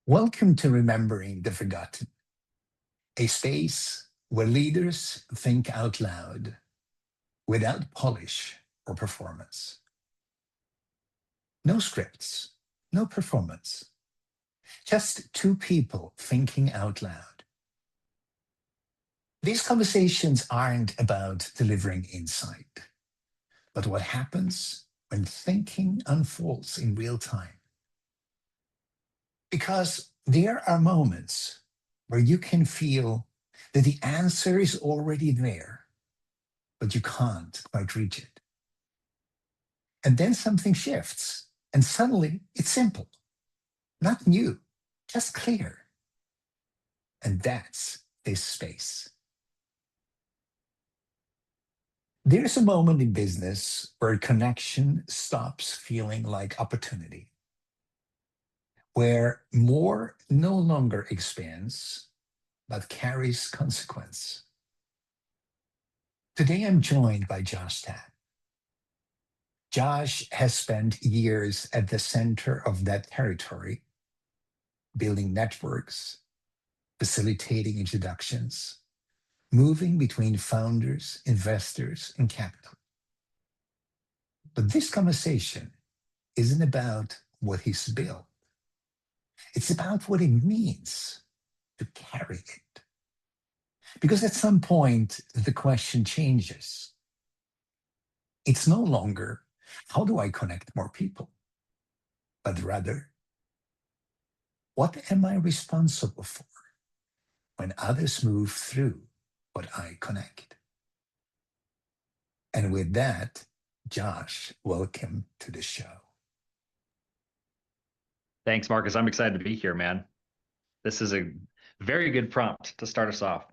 Welcome to Remembering the Forgotten, a space where leaders think out loud without polish or performance. No scripts, no performance, just two people thinking out loud. These conversations aren't about delivering insight, but what happens when thinking unfolds in real time. Because there are moments where you can feel that the answer is already there, but you can't quite reach it. And then something shifts, and suddenly it's simple, not new, just clear. And that's this space. There's a moment in business where connection stops feeling like opportunity, where more no longer expands, but carries consequence. Today, I'm joined by Josh Tapp. Josh has spent years at the center of that territory, building networks, facilitating introductions, moving between founders, investors, and capital. But this conversation isn't about what he's built. It's about what it means to carry it. Because at some point, the question changes. It's no longer, how do I connect more people? But rather, what am I responsible for when others move through what I connect? And with that, Josh, welcome to the show. Thanks, Marcus. I'm excited to be here, man. This is a very good prompt to start us off.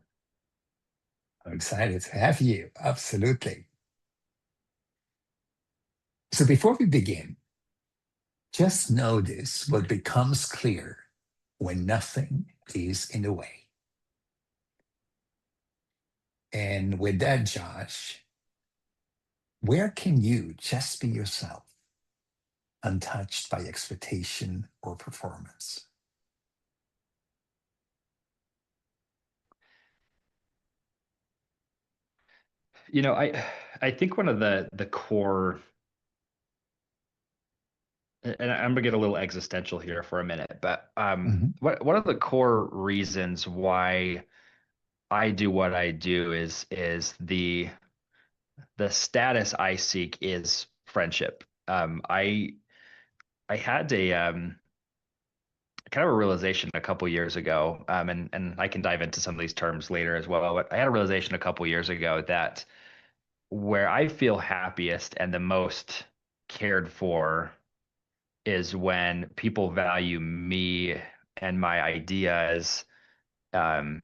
I'm excited to have you. Absolutely. So before we begin, just notice what becomes clear when nothing is in the way. And with that, Josh, where can you just be yourself, untouched by expectation or performance? You know, I think one of the core, and I'm gonna get a little existential here for a minute, but Mhm. one of the core reasons why I do what I do is the status I seek is friendship. I had a kind of a realization a couple years ago, and I can dive into some of these terms later as well. But I had a realization a couple years ago that where I feel happiest and the most cared for is when people value me and my ideas, um,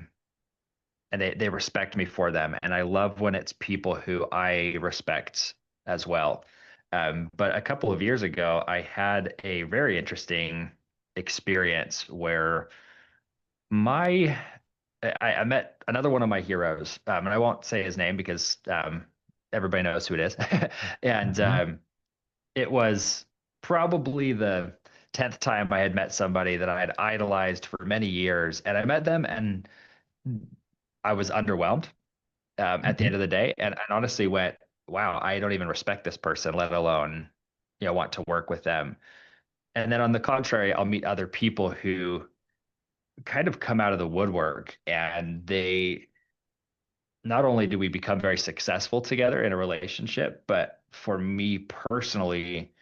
and they respect me for them. And I love when it's people who I respect as well. But a couple of years ago, I had a very interesting experience where my I met another one of my heroes, and I won't say his name because everybody knows who it is. And Mhm. it was probably the 10th time I had met somebody that I had idolized for many years, and I met them, and I was underwhelmed at the Mhm. end of the day, and honestly went, "Wow, I don't even respect this person, let alone want to work with them." And then on the contrary, I'll meet other people who kind of come out of the woodwork, and they not only do we become very successful together in a relationship, but for me personally,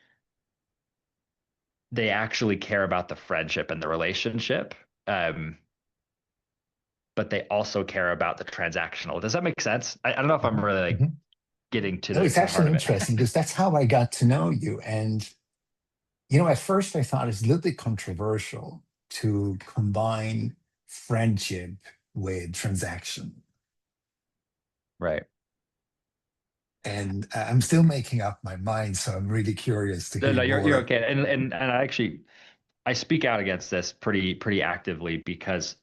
they actually care about the friendship and the relationship. But they also care about the transactional. Does that make sense? I don't know if I'm Mhm. really like Mhm. getting to No, the it's heart actually of it. interesting because that's how I got to know you. And, at first I thought it's a little bit controversial to combine friendship with transaction. Right. And I'm still making up my mind. So I'm really curious to No, hear no, you're more. okay. And I speak out against this pretty actively because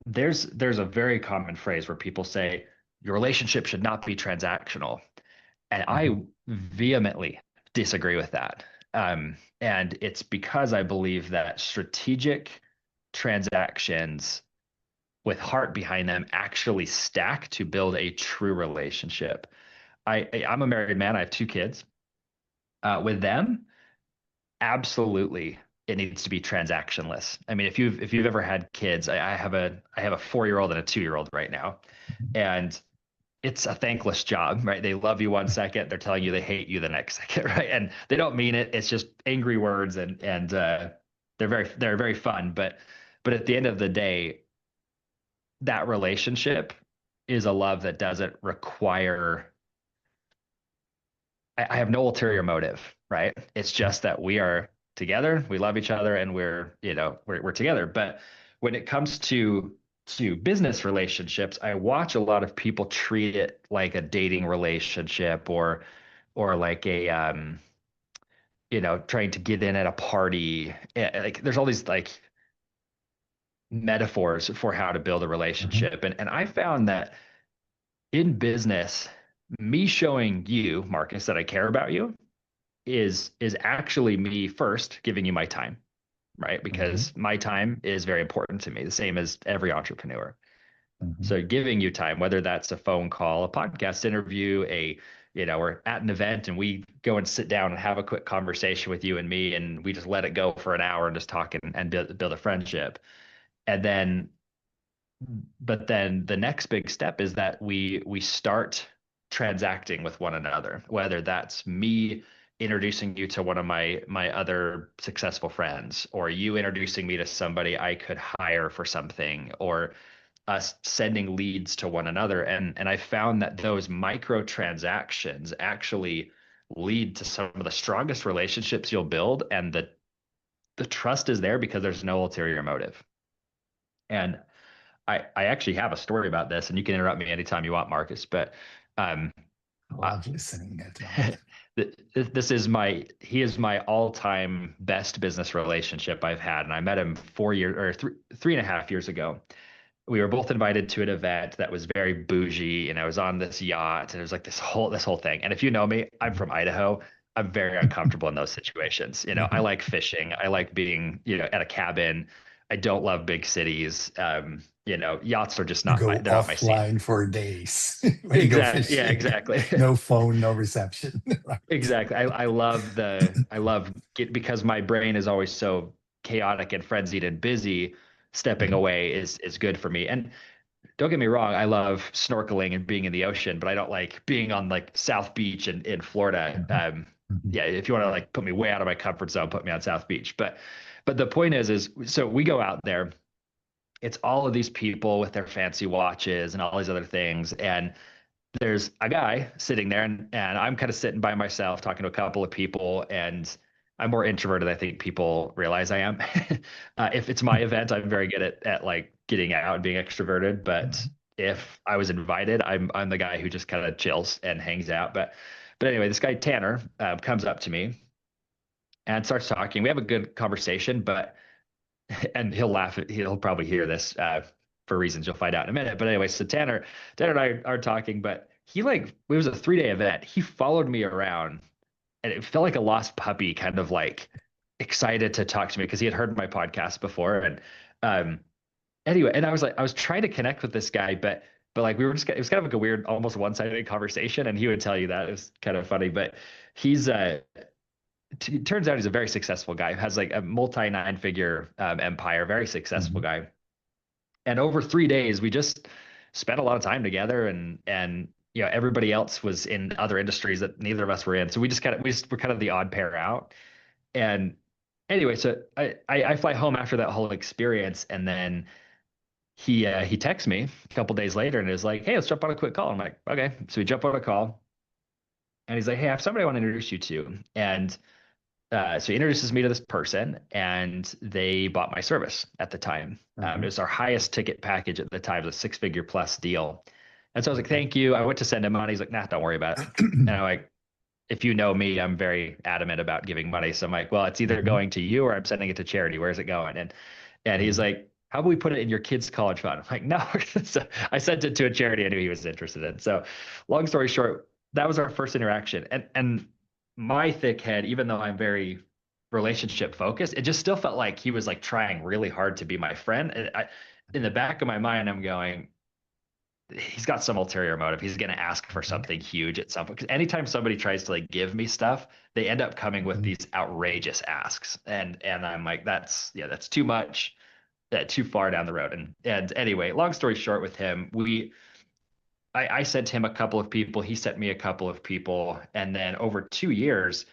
there's a very common phrase where people say your relationship should not be transactional. And Mhm. I vehemently disagree with that. And it's because I believe that strategic transactions with heart behind them actually stack to build a true relationship. I'm a married man. I have two kids. With them, absolutely, it needs to be transactionless. I mean, if you've ever had kids, I have a 4 year old and a 2 year old right now, and it's a thankless job, right? They love you one second, they're telling you they hate you the next second, right? And they don't mean it. It's just angry words, and they're very fun. But at the end of the day, that relationship is a love that doesn't require. I have no ulterior motive, right? It's just that we are together, we love each other, and we're together. But when it comes to business relationships, I watch a lot of people treat it like a dating relationship or like a trying to get in at a party. Like there's all these like metaphors for how to build a Mhm. relationship. And I found that in business, me showing you, Marcus, that I care about you is actually me first giving you my time, right? Mhm. Because my time is very important to me, the same as every entrepreneur. Mhm. So giving you time, whether that's a phone call, a podcast interview, we're at an event and we go and sit down and have a quick conversation with you and me, and we just let it go for an hour and just talk and build a friendship. And then but then the next big step is that we start transacting with one another, whether that's me introducing you to one of my other successful friends, or you introducing me to somebody I could hire for something, or us sending leads to one another. And I found that those micro transactions actually lead to some of the strongest relationships you'll build, and the trust is there because there's no ulterior motive. And I actually have a story about this, and you can interrupt me anytime you want, Marcus. But um, I I, love listening at the moment. this is he is my all-time best business relationship I've had, and I met him 4 years or 3.5 years ago. We were both invited to an event that was very bougie, and I was on this yacht, and it was like this whole thing. And if you know me, I'm Mhm. from Idaho. I'm very uncomfortable in those situations. I Mhm. like fishing. I like being, at a cabin. I don't love big cities. Yachts are just You not go they're not my scene. offline for days when you go Exactly. Yeah, fishing. exactly. No phone, no reception. Right. Exactly. I love because my brain is always so chaotic and frenzied and busy. Stepping Mhm. away is good for me. And don't get me wrong, I love snorkeling and being in the ocean, but I don't like being on like South Beach in Florida. Mhm. Mhm. Yeah, if you want to like put me way out of my comfort zone, put me on South Beach. But the point is so we go out there. It's all of these people with their fancy watches and all these other things, and there's a guy sitting there, and I'm kind of sitting by myself talking to a couple of people, and I'm more introverted than I think people realize I am. If it's my event, I'm very good at like getting out and being extroverted. But Mhm. if I was invited, I'm the guy who just kind of chills and hangs out. But anyway, this guy Tanner comes up to me and starts talking. We have a good conversation, but and he'll laugh. He'll probably hear this for reasons you'll find out in a minute. But anyway, so Tanner and I are talking, but he like it was a 3 day event. He followed me around, and it felt like a lost puppy, kind of like excited to talk to me because he had heard my podcast before. And um, anyway, and I was trying to connect with this guy, but like we were just it was kind of like a weird, almost one sided conversation, and he would tell you that it was kind of funny. But he's it turns out he's a very successful guy, has like a multi nine figure empire, very successful Mhm. guy. And over 3 days, we just spent a lot of time together, and everybody else was in other industries that neither of us were in. So we were kind of the odd pair out. And anyway, so I fly home after that whole experience, and then he texts me a couple days later and is like, "Hey, let's jump on a quick call." I'm like, "Okay." So we jump on a call, and he's like, "Hey, I have somebody I want to introduce you to." And so he introduces me to this person, and they bought my service at the time. It Mhm. was our highest ticket package at the time, it was a six-figure plus deal. And so I was like, Okay. "Thank you." I went to send him money. He's like, "Nah, don't worry about it." And I'm like, "If you know me, I'm very adamant about giving money." So I'm like, "Well, it's either Mhm. going to you or I'm sending it to charity. Where's it going?" And he's Mhm. like, "How about we put it in your kid's college fund?" I'm like, "No." So I sent it to a charity I knew he was interested in. So long story short, that was our first interaction. And my thick head, even though I'm very relationship focused. It just still felt like he was like trying really hard to be my friend. And in the back of my mind, I'm going, he's got some ulterior motive. He's going to ask for Mhm. something huge at some point. Because anytime somebody tries to like give me stuff, they end up coming with Mhm. these outrageous asks, and I'm like, that's too much, that too far down the road. And anyway, long story short, with him, I sent him a couple of people. He sent me a couple of people, and then over 2 years,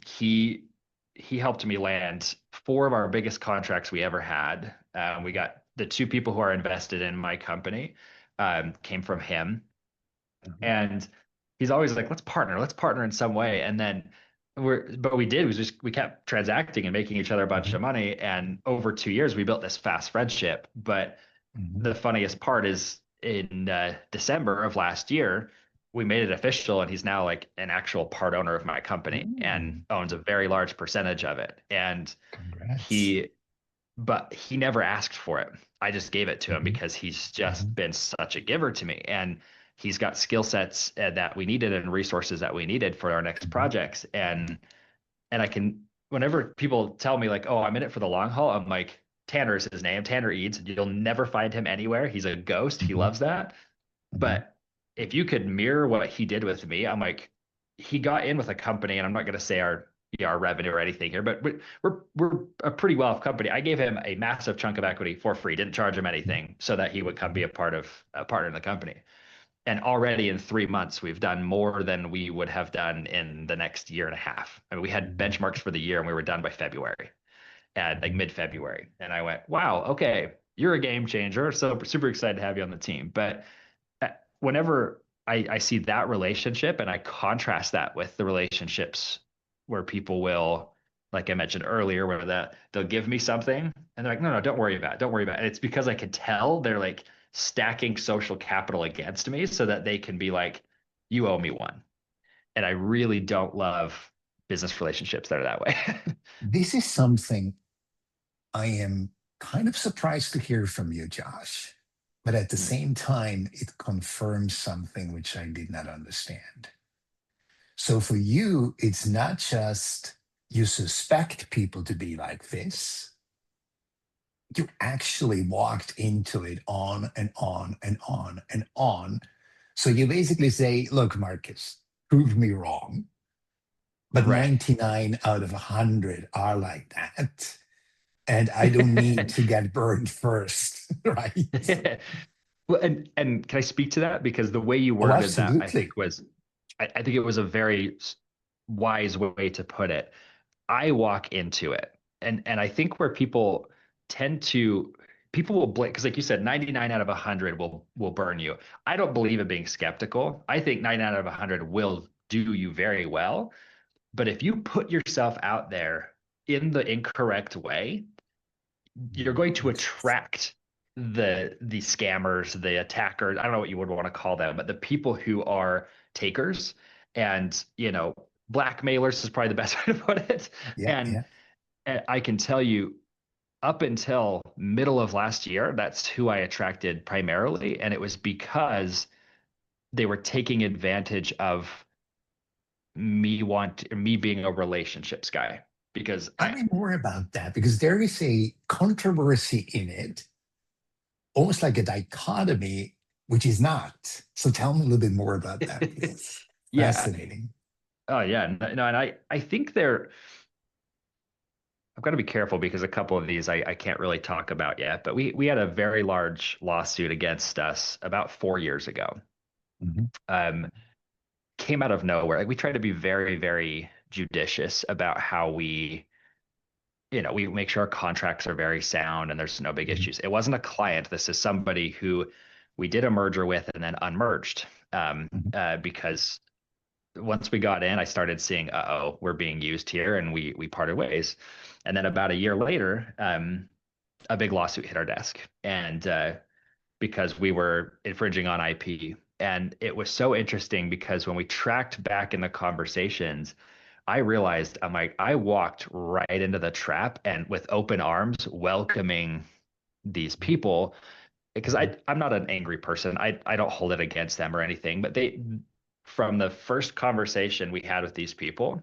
he helped me land four of our biggest contracts we ever had. We got the two people who are invested in my company came from him, Mhm. and he's always like, let's partner in some way. And then but we did, we kept transacting and making each other a bunch Mhm. of money. And over 2 years, we built this fast friendship. But Mhm. the funniest part is in December of last year, we made it official, and he's now like an actual part owner of my company and Mm. owns a very large percentage of it. And Congrats. he but he never asked for it. I just gave it to him Mhm. because he's just Mhm. been such a giver to me. And he's got skill sets that we needed and resources that we needed for our next Mhm. projects. And I can, whenever people tell me like, oh, I'm in it for the long haul, I'm like, Tanner is his name, Tanner Eads. You'll never find him anywhere. He's a ghost. He Mhm. loves that. Mhm. But if you could mirror what he did with me, I'm like, he got in with a company, and I'm not going to say our revenue or anything here, but we're a pretty well off company. I gave him a massive chunk of equity for free, didn't charge him Mhm. anything, so that he would come be Mhm. a partner in the company. And already in 3 months, we've done more than we would have done in the next year and a half. I mean, we had Mhm. benchmarks for the year, and we were done by February, at like Mhm. mid-February. And I went, wow, okay, you're a game changer. So super excited to have you on the team. But whenever I see that relationship and I contrast that with the relationships where people will, like I mentioned earlier, where they'll give me something and they're like, no, no, don't worry about it. Don't worry about it. And it's because I can tell they're like stacking social capital against me so that they can be like, you owe me one. And I really don't love business relationships that are that way. This is something I am kind of surprised to hear from you, Josh. But at the Hmm. same time, it confirms something which I did not understand. So for you, it's not just you suspect people to be like this, you actually walked into it on and on and on and on. So you basically say, look, Marcus, prove me wrong. But Right. 99 out of 100 are like that. And I don't need to get burned first, right? Well, and can I speak to that? Because the way you Oh, worded that, I think absolutely. was, I think it was a very wise way to put it. I walk into it, and I think where people tend to, people will blink because, like you said, 99 out of 100 will burn you. I don't believe in being skeptical. I think 99 out of 100 will do you very well. But if you put yourself out there in the incorrect way, you're Mhm. going to attract the scammers, the attackers. I don't know what you would want to call them, but the people who are takers and blackmailers is probably the best way to put it. Yeah, And, yeah. and I can tell you, up until middle of last year, that's who I attracted primarily, and it was because they were taking advantage of me being a relationships guy because Tell me more about that because there is a controversy in it, almost like a dichotomy, which is not. So tell me a little bit more about that. It's yeah. fascinating. Oh yeah, no, and I think I've got to be careful because a couple of these I can't really talk about yet, but we had a very large lawsuit against us about 4 years ago. Mhm. Um, Came out of nowhere. Like we try to be very, very judicious about how we make sure our contracts are very sound and there's no big Mhm. issues. It wasn't a client. This is somebody who we did a merger with and then unmerged Mhm. because once we got in, I started seeing, uh-oh, we're being used here, and we parted ways. And then about a year later, a big lawsuit hit our desk, and because we were infringing on IP. And it was so interesting because when we tracked back in the conversations, I realized I'm like, I walked right into the trap and with open arms, welcoming these people because Mhm. I'm not an angry person. I don't hold it against them or anything, but they from the first conversation we had with these people,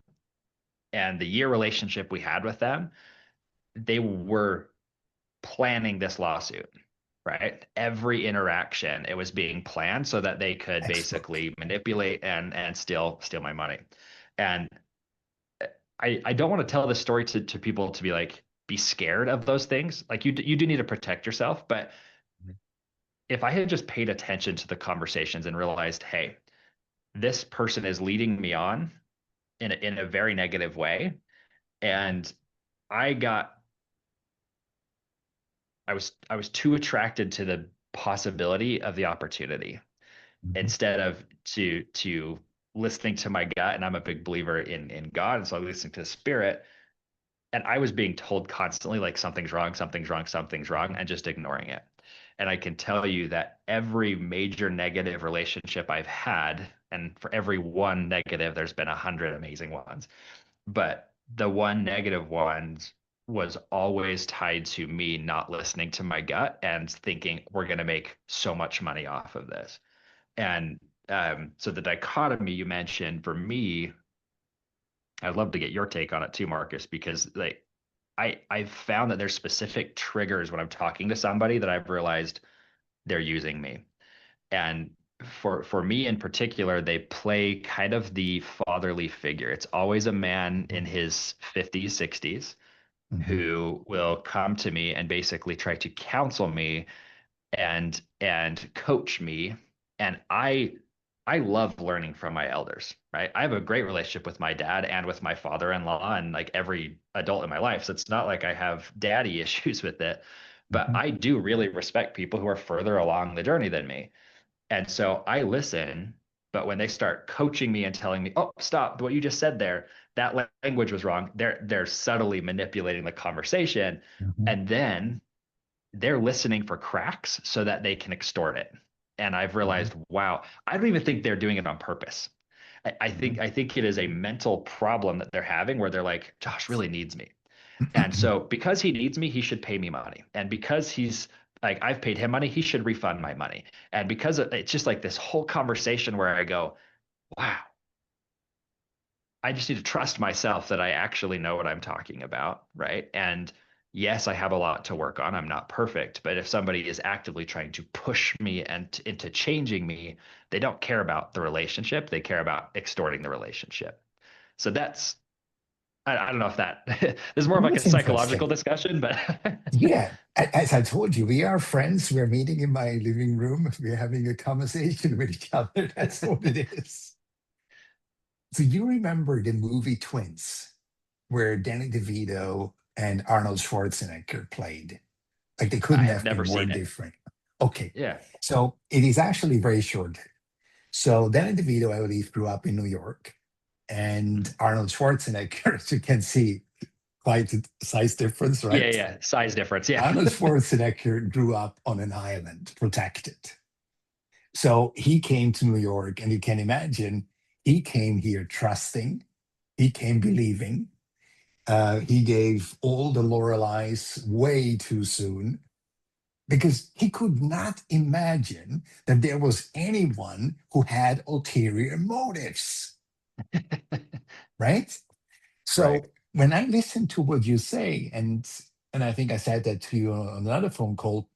And the year relationship we had with them, they were planning this lawsuit, right? Every interaction, it was being planned so that they could Textbook. basically manipulate and steal my money. And I don't want to tell this story to people to be like, be scared of those things. Like you do need to protect yourself. But if I had just paid attention to the conversations and realized, hey, this person is leading me on in a very negative way, and I got I was too attracted to the possibility of the opportunity Mhm. instead of to listening to my gut. And I'm a big believer in God, and so I listening to the Spirit. And I was being told constantly like something's wrong, something's wrong, something's wrong, and just ignoring it. And I can tell you that every major negative relationship I've had, and for every one negative, there's been 100 amazing ones. But the one negative one was always tied to me not listening to my gut and thinking we're going to make so much money off of this. And so the dichotomy you mentioned for me, I'd love to get your take on it too, Marcus, because like I've found that there's specific triggers when I'm talking to somebody that I've realized they're using me. And for me in particular, they play kind of the fatherly figure. It's always a man in his 50s, 60s Mhm. who will come to me and basically try to counsel me and coach me. And I love learning from my elders, right? I have a great relationship with my dad and with my father-in-law and like every adult in my life. So it's not like I have daddy issues with it, but Mhm. I do really respect people who are further along the journey than me. And so I listen, but when they start coaching me and telling me, "Oh, stop, what you just said there, that language was wrong." They're subtly manipulating the conversation, Mhm. and then they're listening for cracks so that they can extort it. And I've realized, wow, I don't even think they're doing it on purpose. Mhm. I think it is a mental problem that they're having where they're like, Josh really needs me. And Mhm. so because he needs me, he should pay me money. And because he's like I've paid him money, he should refund my money. And because it's just like this whole conversation where I go, wow, I just need to trust myself that I actually know what I'm talking about, right? And yes, I have a lot to work on. I'm not perfect, but if somebody is actively trying to push me and into changing me, they don't care about the relationship. They care about extorting the relationship. So that's I don't know if that this is more of Oh, like a that's psychological interesting. discussion, but Yeah, as I told you, we are friends. We're meeting in my living room. We're having a conversation with each other. That's what it is. So you remember the movie Twins, where Danny DeVito and Arnold Schwarzenegger played? Like they I couldn't have have never been more seen it. different. Okay, Yeah. so it is actually very short. So Danny DeVito, I believe, grew up in New York, and Mhm. Arnold Schwarzenegger, as you can see, quite a size difference, Yeah, right? yeah. Size difference. Yeah. Arnold Schwarzenegger grew up on an island, protected. So he came to New York, and you can imagine he came here trusting, he came believing. He gave all the Loreleis way too soon because he could not imagine that there was anyone who had ulterior motives, right? Right. So when I listen to what you say, and I think I said that to you on another phone call,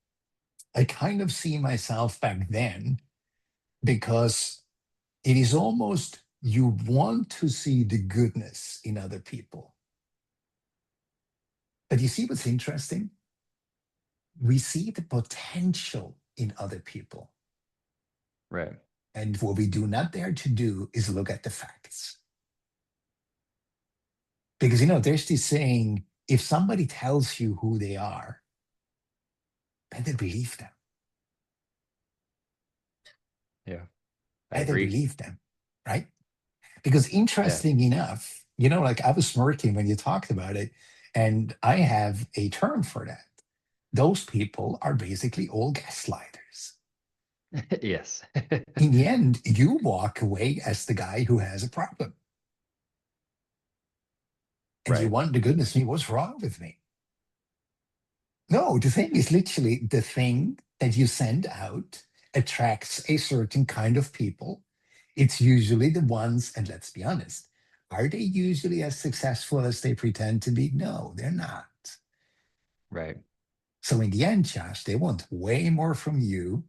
I kind of see myself back then because it is almost you want to see the goodness in other people. But you see what's interesting? We see the potential in other people. Right. And what we do not dare to do is look at the facts. Because, there's this saying if somebody tells you who they are, better believe them. Yeah. I Better agree. believe them, right? Because Yeah. interesting enough, like I was smirking when you talked about it, and I have a term for that. Those people are basically all gaslighters. Yes. In the end, you walk away as the guy who has a problem. And you Right. wonder, goodness me, what's wrong with me? No, the thing is literally the thing that you send out attracts a certain kind of people. It's usually the ones, and let's be honest, Are they usually as successful as they pretend to be? No, they're not. Right. So in the end, Josh, they want way more from you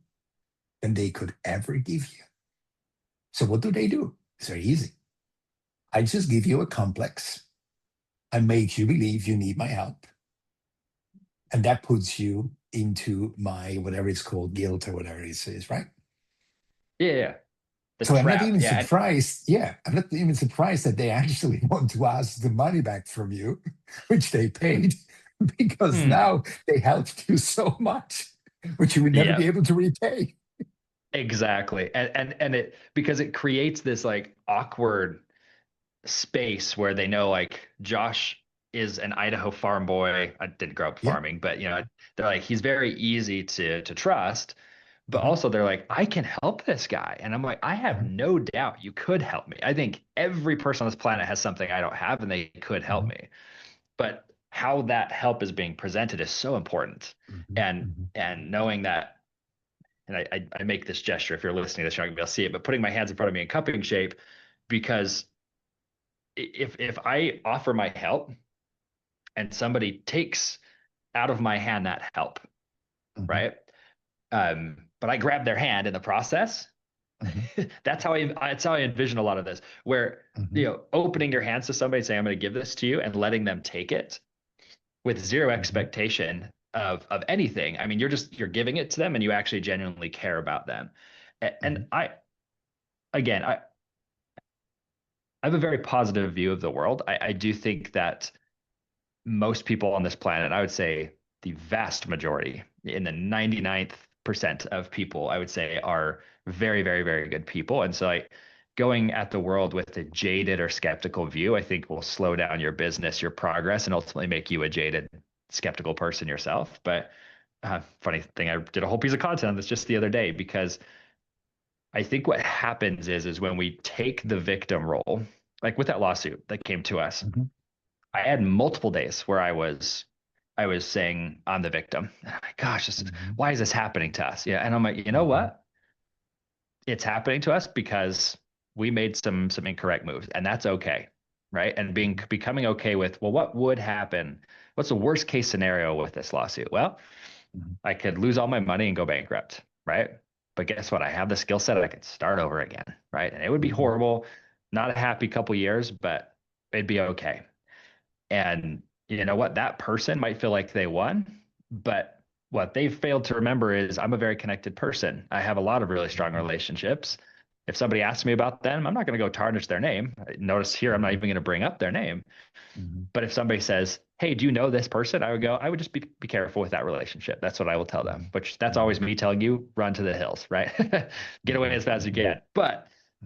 than they could ever give you. So what do? It's very easy. I just give you a complex. I make you believe you need my help. And that puts you into my whatever it's called, guilt or whatever it is, right? Yeah, yeah. The So I'm not trap. even Yeah. surprised. Yeah, I'm not even surprised that they actually want to ask the money back from you, which they paid, because Hmm. now they helped you so much, which you would never Yeah, be able to repay. exactly. And it because it creates this like awkward space where they know like Josh is an Idaho farm boy. I didn't grow up Yeah. farming, but they're like he's very easy to trust. But Mhm, also they're like, I can help this guy. And I'm like, I have mhm, no doubt you could help me. I think every person on this planet has something I don't have and they could help mhm, me. But how that help is being presented is so important. mhm, And knowing that, and I make this gesture if you're listening to this, you're not gonna be able to see it, but putting my hands in front of me in cupping shape, because if I offer my help and somebody takes out of my hand that help, mhm, right? But I grab their hand in the process. mhm, That's how I envision a lot of this, where mhm, opening your hands to somebody, saying I'm going to give this to you, and letting them take it with zero mhm, expectation of anything. I mean, you're giving it to them, and you actually genuinely care about them. And mhm, I again, I have a very positive view of the world. I do think that most people on this planet, I would say the vast majority, in the 99th percent of people, I would say are very, very, very good people. And so like going at the world with a jaded or skeptical view, I think will slow down your business, your progress, and ultimately make you a jaded, skeptical person yourself. But funny thing, I did a whole piece of content on this just the other day because I think what happens is when we take the victim role, like with that lawsuit that came to us, mhm, I had multiple days where I was saying I'm the victim. And I'm like, gosh, mhm, why is this happening to us? Yeah. And I'm like, you know mhm, what? It's happening to us because we made some incorrect moves, and that's okay. Right. And becoming okay with, well, what would happen? What's the worst case scenario with this lawsuit? Well, mhm, I could lose all my money and go bankrupt. Right. But guess what? I have the skill set. I could start over again. Right. And it would be mhm, horrible, not a happy couple years, but it'd be okay. And you know what? That person might feel like they won, but what they've failed to remember is I'm a very connected person. I have a lot of really strong mhm, relationships. If somebody asks me about them, I'm not going to go tarnish their name. Notice here, I'm not mhm, even going to bring up their name. mhm, But if somebody says, "Hey, do you know this person?" I would just be careful with that relationship. That's what I will tell them, mhm, which that's always mhm, me telling you, run to the hills, right? Get away mhm, as fast as you mhm, can.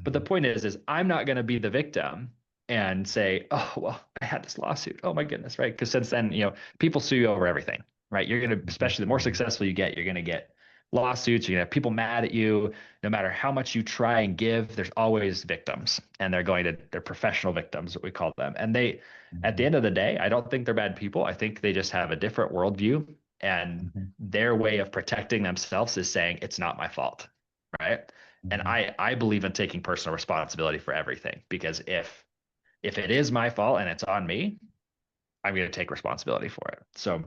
But the mhm, point is I'm not going to be the victim and say, "Oh, well, I had this lawsuit. Oh my goodness," right? Because since then, people sue you over everything, right? You're going to, mhm, especially the more mhm, successful you get, you're going to get lawsuits. You're going to have people mad at you. No matter how much you try and give, there's always victims, and they're professional victims, what we call them. And at the mhm, end of the day, I don't think they're bad people. I think they just have a different worldview, and mhm, their way of protecting themselves is saying it's not my fault, right? And mhm. I believe in taking personal responsibility for everything, because if it is my fault and it's on me, I'm going to take responsibility for it. So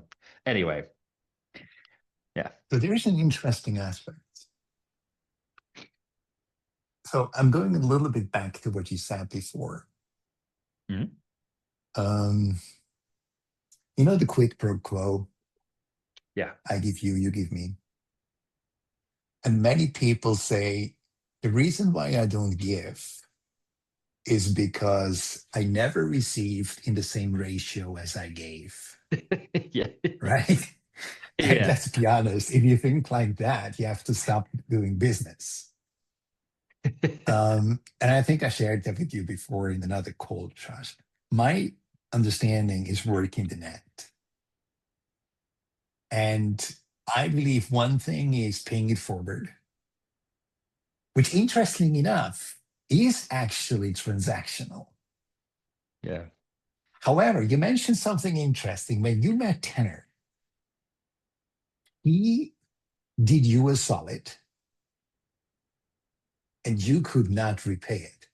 anyway, yeah. So there's an interesting aspect. So I'm going a little bit back to what you said before. Mhm. Um, the quid pro quo, Yeah. I give you, you give me. And many people say the reason why I don't give is because I never received in the same ratio as I gave, Yeah. right? And Yeah. let's be honest, if you think like that, you have to stop doing business. And I think I shared that with you before in another call, Josh. My understanding is working the net. And I believe one thing is paying it forward, which interestingly enough is actually transactional. Yeah. However, you mentioned something interesting. When you met Tanner, he did you a solid and you could not repay it.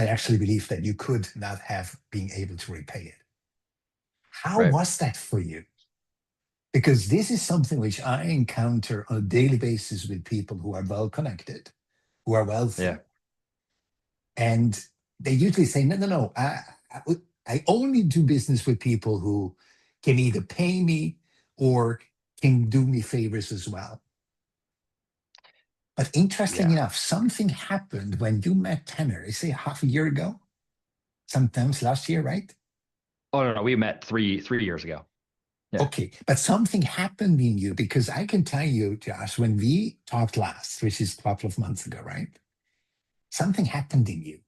I actually believe that you could not have been able to repay it. How Right. was that for you? Because this is something which I encounter on a daily basis with people who are well connected, who are Yeah. wealthy. And they usually say, no, no, no, I only do business with people who can either pay me or can do me favors as well. But interesting Yeah. enough, something happened when you met Tanner, I say half a year ago, sometimes last year, right? Oh no, no, we met three years ago. Yeah. Okay, but something happened in you because I can tell you, Josh, when we talked last, which is a couple of months ago, right? Something happened in you.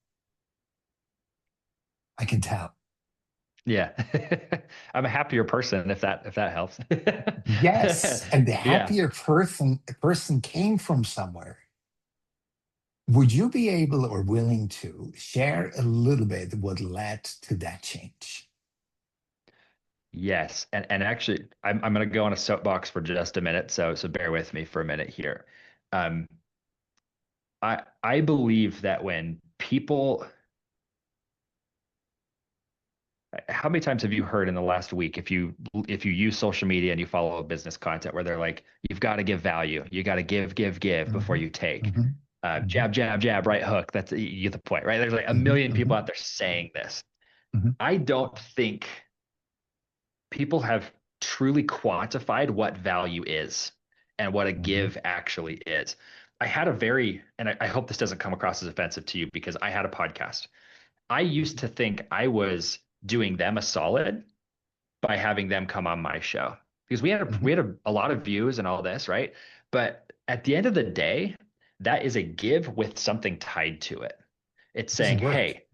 I can tell. Yeah. I'm a happier person if that helps. Yes, and the Yeah. happier person came from somewhere. Would you be able or willing to share a little bit what led to that change? Yes. And actually I'm gonna go on a soapbox for just a minute, so bear with me for a minute here. Um I believe that when people how many times have you heard in the last week if you use social media and you follow business content where they're like, you've got to give value, you got to give before Hmm. you take. Hmm. Hmm. Jab, jab, jab, right hook. That's you get the point, right? There's like a Hmm. million people Hmm. out there saying this. Hmm. I don't think people have truly quantified what value is and what a Hmm. give actually is. I had a very, and I hope this doesn't come across as offensive to you because I had a podcast. I used to think I was doing them a solid by having them come on my show because Hmm. we had a lot of views and all this, right? But at the end of the day, that is a give with something tied to it. It's saying, Doesn't work. hey,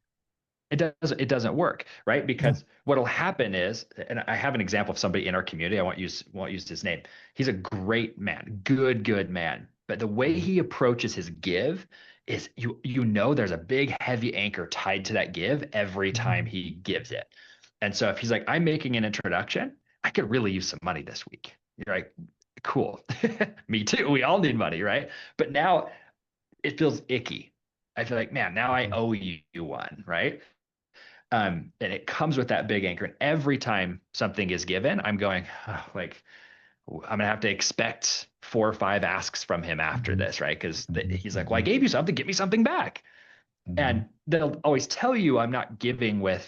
it doesn't work, right? No. Because what'll happen is, and I have an example of somebody in our community. I won't use his name. He's a great man, good man. But the way Hmm. he approaches his give is you know there's a big heavy anchor tied to that give every time Hmm. he gives it. And so if he's like, I'm making an introduction, I could really use some money this week. You're like, cool. Me too. We all need money, right? But now it feels icky. I feel like, man, now I Hmm. owe you one, right? And it comes with that big anchor. And every time something is given, I'm going, oh, like, I'm gonna have to expect 4 or 5 asks from him after Hmm. this, right? Because Hmm. he's like, well, I Hmm. gave you something, give me something back. Hmm. And they'll always tell you I'm not giving with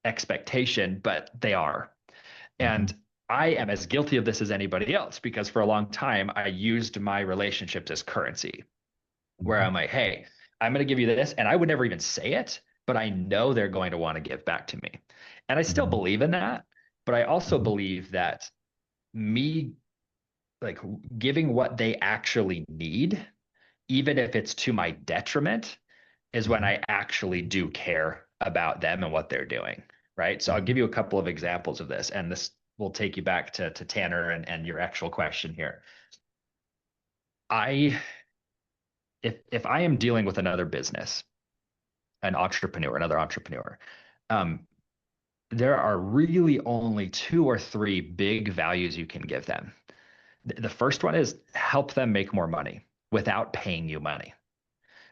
expectation, but they are. Hmm. And I am as guilty of this as anybody else because for a long time I used my relationships as currency where Hmm. I'm like, hey, I'm going to give you this. And I would never even say it, but I know they're going to want to give back to me. And I still Hmm. believe in that. But I also Hmm. believe that me like giving what they actually need, even if it's to my detriment, is when Hmm. I actually do care about them and what they're doing. Right. So I'll give you a couple of examples of this, and this will take you back to Tanner and your actual question here. I if I am dealing with another business, another entrepreneur, um, there are really only 2 or 3 big values you can give them. The first one is help them make more money without paying you money,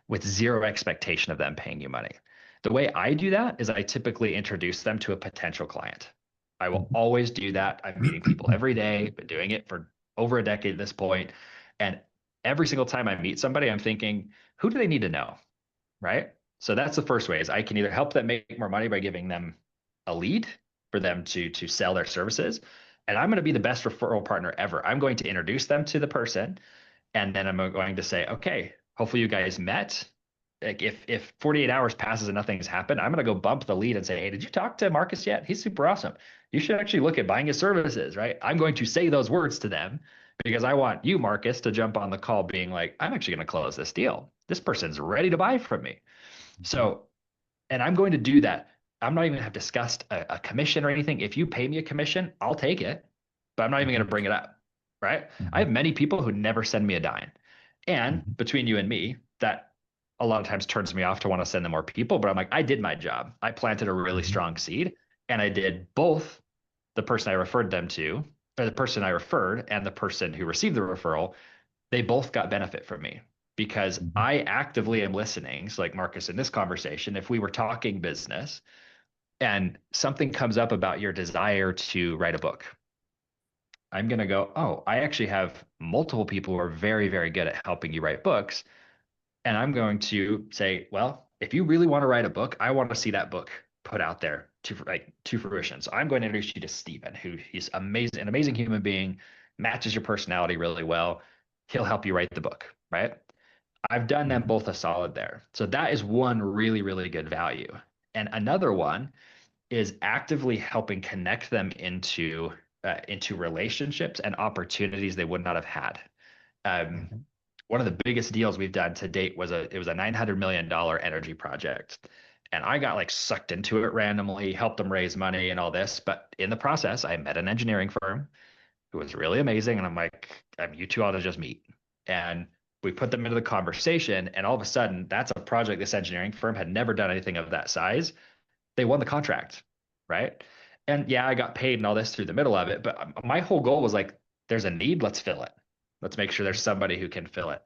with zero expectation of them paying you money. The way I do that is I typically introduce them to a potential client. I will always do that. I'm meeting people every day, been doing it for over a decade at this point. And every single time I meet somebody, I'm thinking, who do they need to know? Right? So that's the first way is I can either help them make more money by giving them a lead for them to sell their services. And I'm going to be the best referral partner ever. I'm going to introduce them to the person and then I'm going to say, okay, hopefully you guys met. Like if 48 hours passes and nothing's happened, I'm going to go bump the lead and say, hey, did you talk to Marcus yet? He's super awesome. You should actually look at buying his services, right? I'm going to say those words to them because I want you, Marcus, to jump on the call being like, I'm actually going to close this deal. This person's ready to buy from me. So, and I'm going to do that. I'm not even going to have discussed a commission or anything. If you pay me a commission, I'll take it, but I'm not even going to bring it up, right? I Hmm. have many people who never send me a dime. And Hmm. between you and me, that a lot of times turns me off to want to send them more people. But I'm like, I did my job. I planted a really Hmm. strong seed, and I did both the person I referred them to, or the person I referred, and the person who received the referral. They both got benefit from me. because Mhm. I actively am listening. So, like Marcus, in this conversation, if we were talking business and something comes up about your desire to write a book, I'm going to go, oh, I actually have multiple people who are very, very good at helping you write books. And I'm going to say, well, if you really want to write a book, I want to see that book put out there to fruition. So I'm going to introduce you to Stephen, who he's amazing, an amazing human being, matches your personality really well. He'll help you write the book, right? I've done them Mhm. both a solid there. So that is one really, really good value. And another one is actively helping connect them into relationships and opportunities they would not have had. Um, Mhm. One of the biggest deals we've done to date was a $900 million energy project. And I got like sucked into it randomly, helped them raise money and all this. But in the process, I met an engineering firm who was really amazing. And I'm like, you two ought to just meet. And we put them into the conversation. And all of a sudden, that's a project this engineering firm had never done anything of that size. They won the contract, right? And yeah, I got paid and all this through the middle of it, but my whole goal was like, there's a need, let's fill it. Let's make sure there's somebody who can fill it.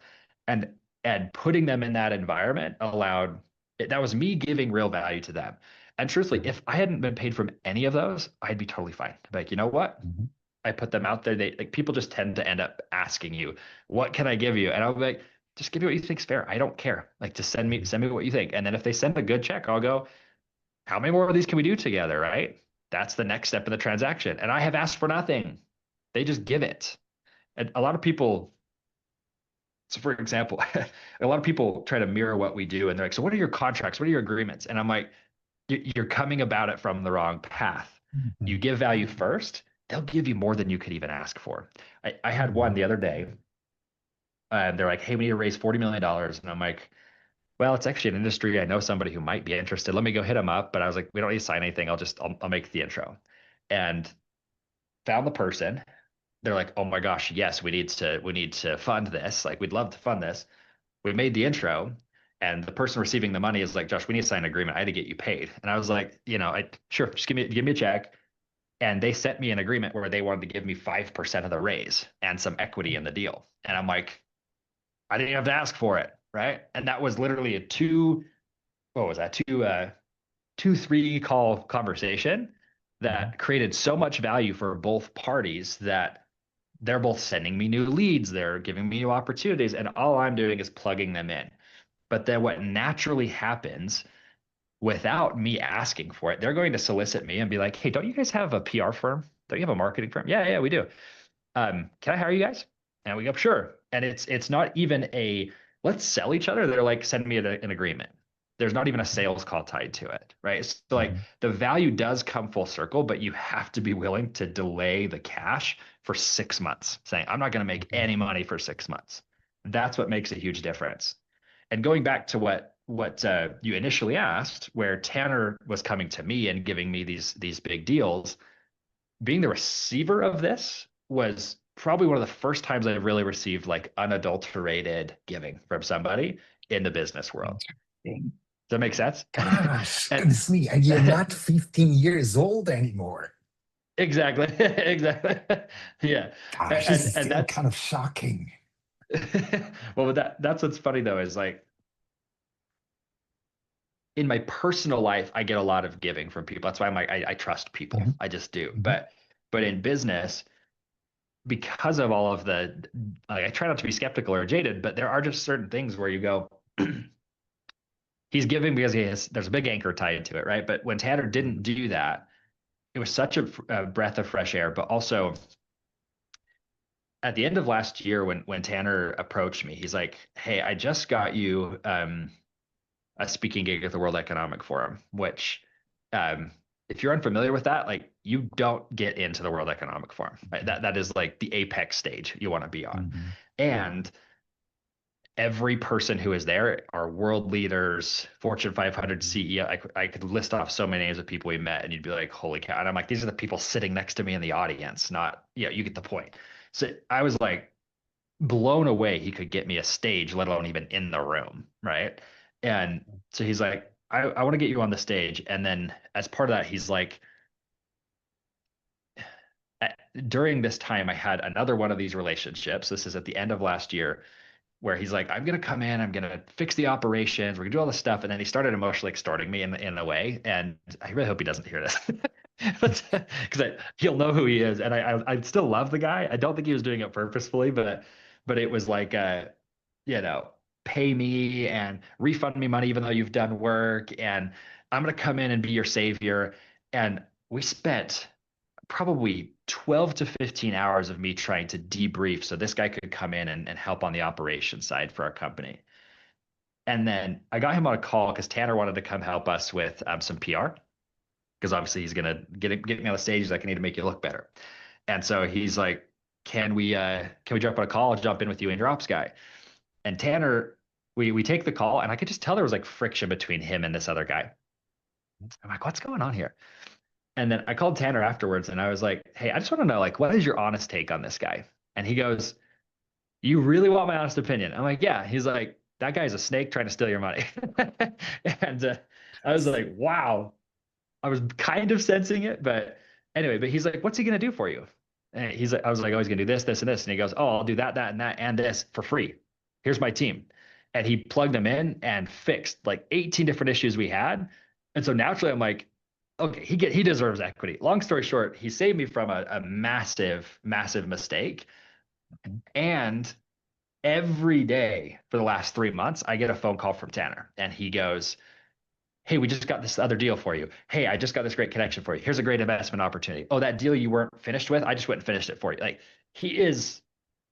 And putting them in that environment allowed that was me giving real value to them. And truthfully, Mhm. if I hadn't been paid from any of those, I'd be totally fine. Like, you know what? Mhm. I put them out there. They like people just tend to end up asking you, what can I give you? And I'll be like, just give me what you think's fair. I don't care. Like just Mhm. send me what you think. And then if they send a good check, I'll go, how many more of these can we do together, right? That's the next step in the transaction. And I have asked for nothing. They just give it. And a lot of people, so for example, a lot of people try to mirror what we do and they're like, so what are your contracts? What are your agreements? And I'm like, you're coming about it from the wrong path. You Mhm. give value first, they'll give you more than you could even ask for. I had one Mhm. the other day. They're like, hey, we need to raise $40 million. And I'm like, well, it's actually an industry. I know somebody who might be interested. Let me go hit them up. But I was like, we don't need to sign anything. I'll make the intro. And found the person. They're like, oh my gosh, yes, we need to fund this. Like, we'd love to fund this. We made the intro, and the person receiving the money is like, Josh, we need to sign an agreement. I had to get you paid. And I was like, I sure, just give me a check. And they sent me an agreement where they wanted to give me 5% of the raise and some equity in the deal. And I'm like, I didn't have to ask for it, right? And that was literally a what was that? 2, 3 call conversation Mhm. that created so much value for both parties that they're both sending me new leads, they're giving me new opportunities, and all I'm doing is plugging them in. But then what naturally happens without me asking for it, they're going to solicit me and be like, hey, don't you guys have a PR firm? Don't you have a marketing firm? Yeah, yeah, we do. Can I hire you guys? And we go, sure. And it's not even a let's sell each other. They're like, send me an agreement. There's not even a sales call tied to it, right? So like Mhm. the value does come full circle, but you have to be willing to delay the cash for 6 months, saying, I'm not going to make Mhm. any money for 6 months. That's what makes a huge difference. And going back to what you initially asked, where Tanner was coming to me and giving me these big deals, being the receiver of this was probably one of the first times I've really received like unadulterated giving from somebody in the business world. Interesting. Does that make sense? Gosh, And goodness me. And you're not 15 years old anymore. exactly, exactly. Yeah. Gosh, this And is and still that's kind of shocking. well, that's what's funny though, is like in my personal life, I get a lot of giving from people. That's why I trust people. Mhm. I just do. Mhm. But in business, because of all of the like, I try not to be skeptical or jaded, but there are just certain things where you go, he's giving because there's a big anchor tied to it, right? But when Tanner didn't Mhm. do that, it was such a breath of fresh air. But also at the end of last year, when Tanner approached me, he's like, "Hey, I just got you a speaking gig at the World Economic Forum, which um, if you're unfamiliar with that, like you don't get into the World Economic Forum. Right? That is like the apex stage you want to be on. Mhm. And every person who is there are world leaders, Fortune 500 Mhm. CEO. I could list off so many names of people we met, and you'd be like, holy cow. And I'm like, these are the people sitting next to me in the audience, not, you get the point. So I was like blown away he could get me a stage, let alone even in the room. Right. And so he's like, I want to get you on the stage. And then as part of that, he's like, during this time, I had another one of these relationships. This is at the end of last year, where he's like, I'm gonna come in, I'm gonna fix the operations, we're gonna do all this stuff, and then he started emotionally extorting me in a way, and I really hope he doesn't hear this, but because he'll know who he is, and I still love the guy. I don't think he was doing it purposefully, but it was like you know, pay me and refund me money even though you've done work, and I'm gonna come in and be your savior, and we spent probably 12 to 15 hours of me trying to debrief so this guy could come in and help on the operations side for our company. And then I got him on a call because Tanner wanted to come help us with some PR because obviously he's gonna get me on the stage. He's like, I need to make you look better. And so he's like, can we jump on a call? I'll jump in with you and your ops guy. And Tanner, we take the call, and I could just tell there was like friction between him and this other guy. I'm like, what's going on here? And then I called Tanner afterwards and I was like, hey, I just want to know, like, what is your honest take on this guy? And he goes, you really want my honest opinion? I'm like, yeah. He's like, that guy's a snake trying to steal your money. And I was like, wow. I was kind of sensing it, but anyway, but he's like, what's he going to do for you? And he's like, I was like, oh, he's going to do this, this, and this. And he goes, oh, I'll do that, that, and that, and this for free. Here's my team. And he plugged them in and fixed like 18 different issues we had. And so naturally, I'm like, okay, he deserves equity. Long story short, he saved me from a massive, massive mistake. Mhm. And every day for the last 3 months, I get a phone call from Tanner, and he goes, hey, we just got this other deal for you. Hey, I just got this great connection for you. Here's a great investment opportunity. Oh, that deal you weren't finished with, I just went and finished it for you. Like, he is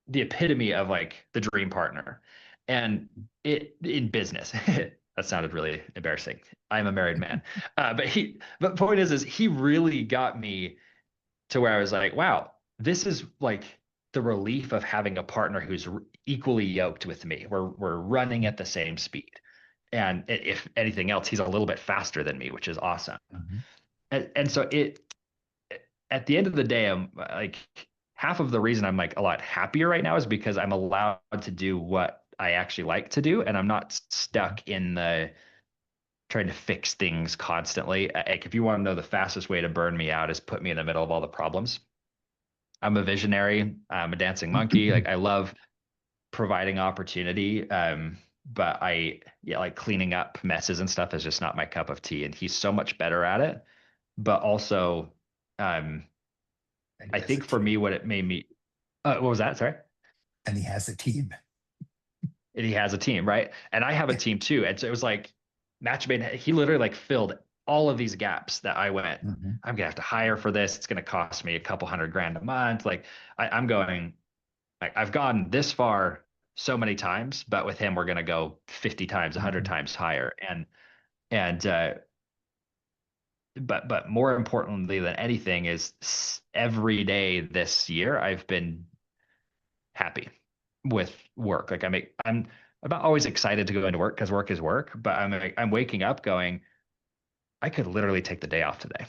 the epitome of like the dream partner. And it in business, that sounded really embarrassing. I'm a married man. But point is he really got me to where I was like, wow, this is like the relief of having a partner who's equally yoked with me. We're running at the same speed. And if anything else, he's a little bit faster than me, which is awesome. Mhm. And so at the end of the day, I'm like, half of the reason I'm like a lot happier right now is because I'm allowed to do what I actually like to do, and I'm not Mhm. stuck in the trying to fix things constantly. Like, if you want to know the fastest way to burn me out is put me in the middle of all the problems. I'm a visionary. I'm a dancing monkey. Like, I love providing opportunity. But yeah, like cleaning up messes and stuff is just not my cup of tea. And he's so much better at it. But also, um, And he I has a think for team. me, what it made me, what was that? Sorry. And he has a team. And he has a team, right? And I have a Yeah. team too. And so it was like match made. He literally like filled all of these gaps that I went, Mhm. I'm gonna have to hire for this. It's gonna cost me a couple $100,000 a month. Like, I'm going, I've gone this far so many times, but with him, we're gonna go 50 times, 100 Mhm. times higher. And but more importantly than anything is every day this year I've been happy with work. Like, I'm not always excited to go into work because work is work, but I'm waking up going, I could literally take the day off today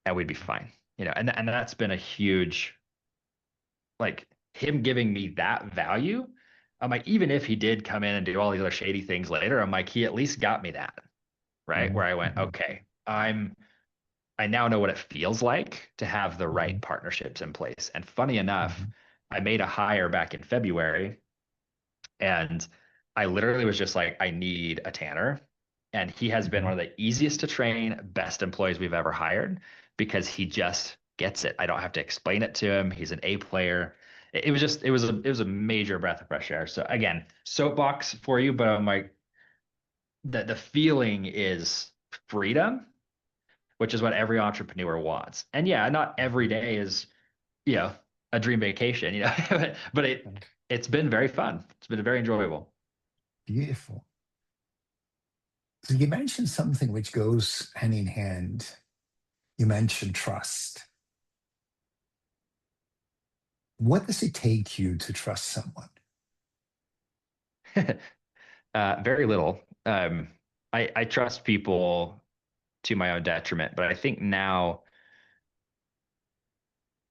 and we'd be fine. And that's been a huge, like, him giving me that value. I'm like, even if he did come in and do all these other shady things later, I'm like, he at least got me that, right? Mhm. Where I went, Mhm. okay, I now know what it feels like to have the right Mhm. partnerships in place. And funny enough, Mhm. I made a hire back in February, and I literally was just like, I need a Tanner. And he has been one Mhm. of the easiest to train, best employees we've ever hired because he just gets it. I don't have to explain it to him. He's an A player. It was just, it was a major breath of fresh air. So again, soapbox for you, but I'm like, the feeling is freedom, which is what every entrepreneur wants. And yeah, not every Mhm. day is, you know, a dream vacation, but And it's been very fun. It's been very enjoyable. beautiful. So you mentioned something which goes hand in hand. You mentioned trust. What does it take you to trust someone? Very little. I trust people to my own detriment, but I think now,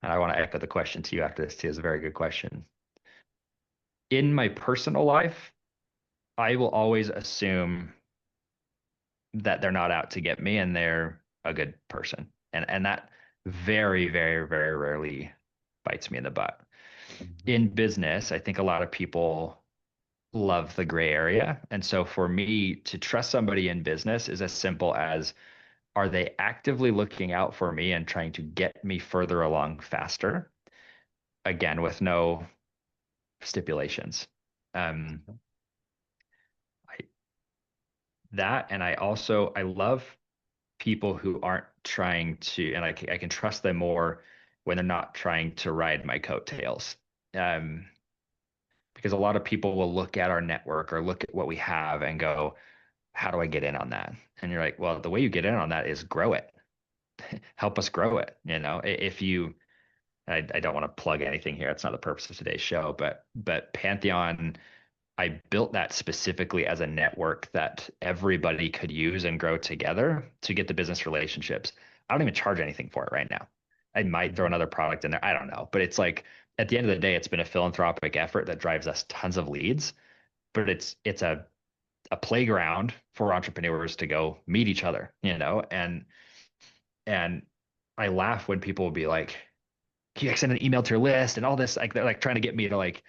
and I want to echo the question to you after this too, is a very good question. In my personal life, I will always assume that they're not out to get me and they're a good person. And that very, very, very rarely bites me in the butt. Mhm. In business, I think a lot of people love the gray area. And so for me to trust somebody in business is as simple as, are they actively looking out for me and trying to get me further along faster? Again, with no stipulations. Um, I, that, and I love people who aren't trying to, and I can trust them more when they're not trying to ride my coattails. Um, because a lot of people will look at our network or look at what we have and go, how do I get in on that? And you're like, well, the way you get in on that is grow it. Help us grow it. If you, I don't want to plug anything here. It's not the purpose of today's show, but Pantheon, I built that specifically as a network that everybody could use and grow together to get the business relationships. I don't even charge anything for it right now. I might throw another product in there. I don't know. But it's like at the end of the day, it's been a philanthropic effort that drives us tons of leads. But it's a playground for entrepreneurs to go meet each other, and I laugh when people will be like, can you send an email to your list and all this? Like they're like trying to get me to like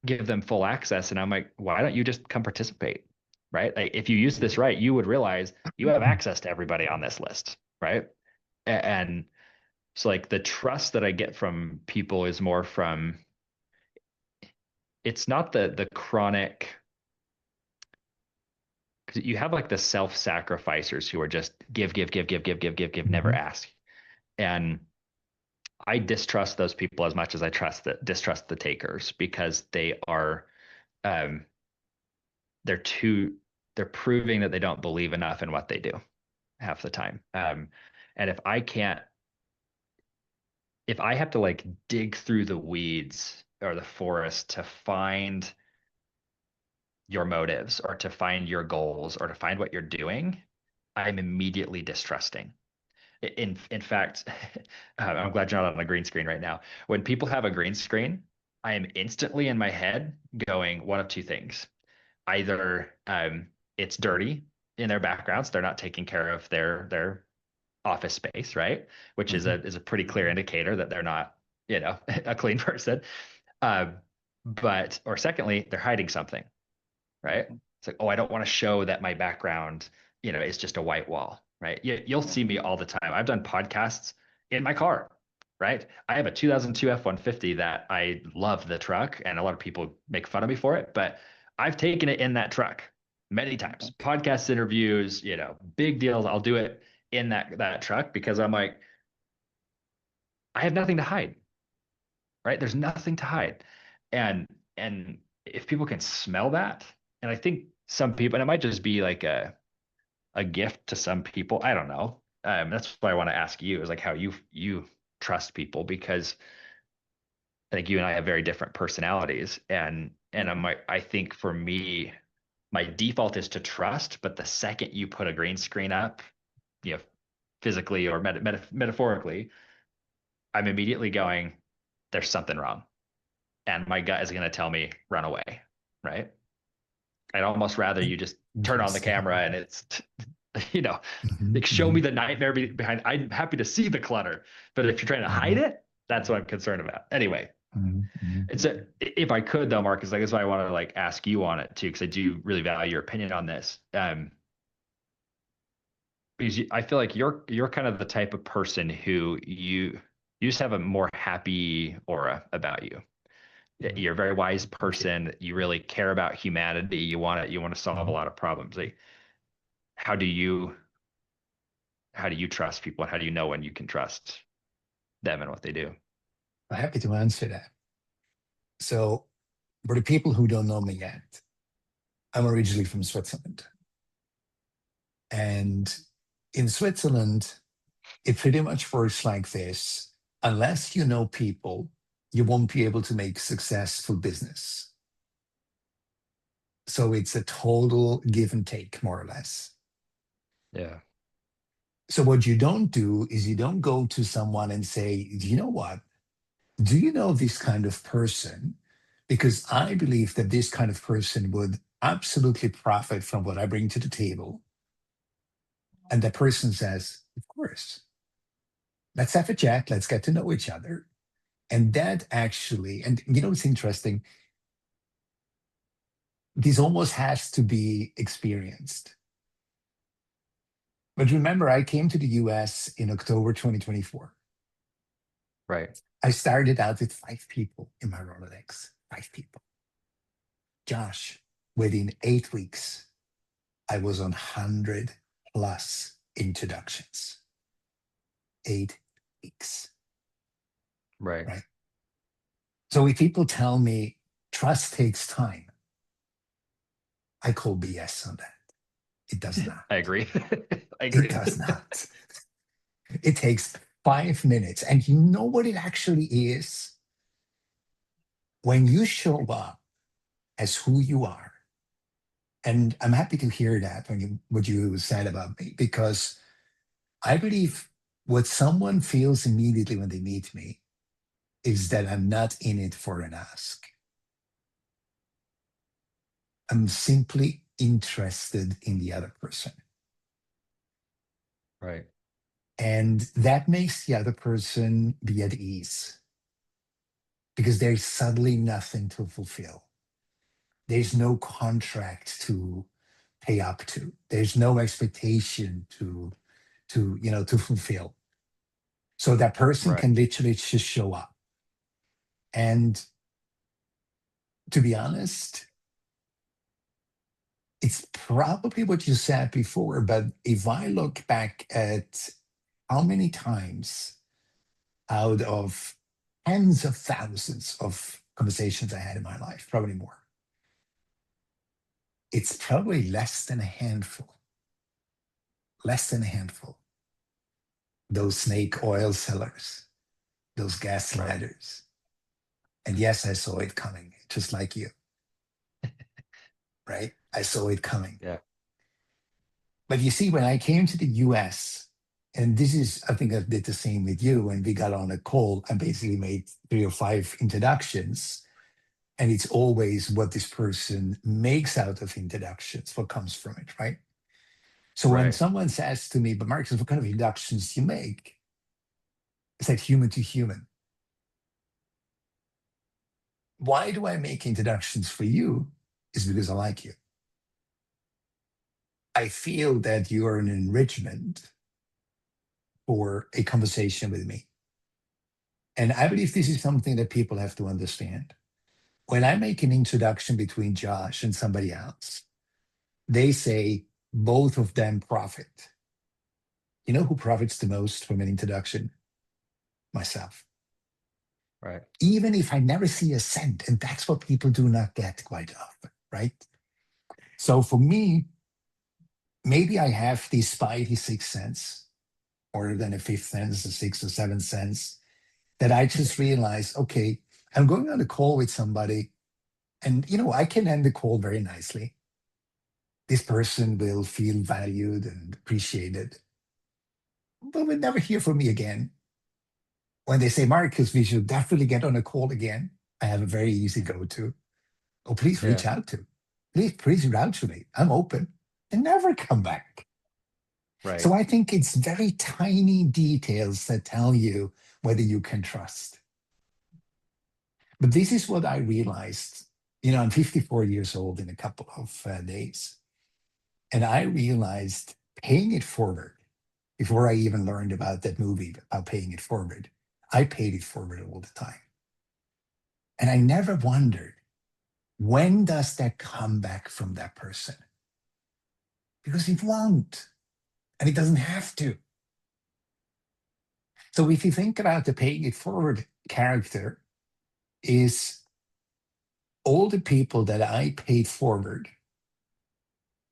give them full access. And I'm like, why don't you just come participate? Right? Like if you use this right, you would realize you have access to everybody on this list, right? And so like the trust that I get from people is more from, it's not the chronic, because you have like the self-sacrificers who are just give, never Mhm. ask. And I distrust those people as much as I distrust the takers because um they're too they're proving that they don't believe enough in what they do half the time. And if I have to like dig through the weeds or the forest to find your motives or to find your goals or to find what you're doing, I'm immediately distrusting. In fact, I'm glad you're not on a green screen right now. When people have a green screen, I am instantly in my head going one of two things. Either it's dirty in their backgrounds, they're not taking care of their office space, right? Which is Mhm. a pretty clear indicator that they're not, a clean person. Uh, but or secondly, they're hiding something, right? It's like, oh, I don't want to show that my background, is just a white wall, right? You'll see me all the time. I've done podcasts in my car, right? I have a 2002 F-150 that I love the truck, and a lot of people make fun of me for it, but I've taken it in that truck many times. Podcast interviews, big deals. I'll do it in that truck because I'm like, I have nothing to hide, right? There's nothing to hide. And if people can smell that, and I think some people, and it might just be like a gift to some people. I don't know. That's why I want to ask you is like how you trust people because I think you and I have very different personalities. And I think for me, my default is to trust, but the second you put a green screen up, you know, physically or metaphorically, I'm immediately going, there's something wrong. And my gut is going to tell me, run away. Right. I'd almost rather you just turn on the camera Interesting. and you know, Mhm. like show me Mhm. the nightmare behind. I'm happy to see the clutter, but if you're trying to hide Mhm. it, that's what I'm concerned about. Anyway, Mhm. Mhm. if I could though, Marcus, like that's why I want to like ask you on it too, because I do really value your opinion on this. Because I feel like you're kind of the type of person who you just have a more happy aura about you. Mhm. You're a very wise Thank you. person. You really care about humanity. You want to solve a Mhm. lot of problems. Like, how do you how do you trust people, and how do you know when you can trust them and what they do? I'm happy to answer that. So, for the people who don't know me yet, I'm originally from Switzerland. And in Switzerland, it pretty much works like this. Unless you know people, you won't be able to make successful business. So it's a total give and take, more or less. Yeah. So what you don't do is you don't go to someone and say, "Do you know what? Do you know this kind of person? Because I believe that this kind of person would absolutely profit from what I bring to the table." And the person says, "Of course. Let's have a chat. Let's get to know each other." And that actually, and it's interesting. this almost has to be experienced. But remember, I came to the US in October 2024. Right. I started out with 5 people in my Rolodex, 5 people. Josh, within 8 weeks, I was on 100 plus introductions. 8 weeks, Right. right? So if people tell me trust takes time, I call BS on that. It does not. I agree. I It agree. does not. It takes 5 minutes. And you know what it actually is? When you show up as who you are, and I'm happy to hear that what you said about me, because I believe what someone feels immediately when they meet me is that I'm not in it for an ask. I'm simply interested in the other person. Right. And that makes the other person be at ease because there's suddenly nothing to fulfill. There's no contract to pay up to. There's no expectation to fulfill. So that person Right. can literally just show up. And to be honest, it's probably what you said before, but if I look back at how many times out of tens of thousands of conversations I had in my life, probably more, it's probably less than a handful, less than a handful. Those snake oil sellers, those Right. gaslighters. And yes, I saw it coming, just like you, right? I saw it coming. Yeah. But you see, when I came to the US, and this is, I think I did the same with you, when we got on a call, I basically made 3 or 5 introductions. And it's always what this person makes out of introductions, what comes from it, right? So when Right. someone says to me, but Marcus, what kind of introductions you make? It's like human to human. Why do I make introductions for you? Is because I like you. I feel that you are an enrichment for a conversation with me. And I believe this is something that people have to understand. When I make an introduction between Josh and somebody else, they say both of them profit. You know who profits the most from an introduction? Myself. Right. Even if I never see a cent, and that's what people do not get quite often, right? So for me, maybe I have these spidey 6 cents, or then a fifth sense, a 6 or 7 cents, that I just realize, okay, I'm going on a call with somebody, and I can end the call very nicely. This person will feel valued and appreciated, but will never hear from me again. When they say, Marcus, we should definitely get on a call again, I have a very easy go-to. Oh, please Yeah. reach out to. Please reach out to me. I'm open. And never come back. Right. So I think it's very tiny details that tell you whether you can trust. But this is what I realized. I'm 54 years old in a couple of days. And I realized paying it forward, before I even learned about that movie about paying it forward, I paid it forward all the time. And I never wondered, when does that come back from that person? Because it won't, and it doesn't have to. So if you think about the paying it forward character, is all the people that I paid forward,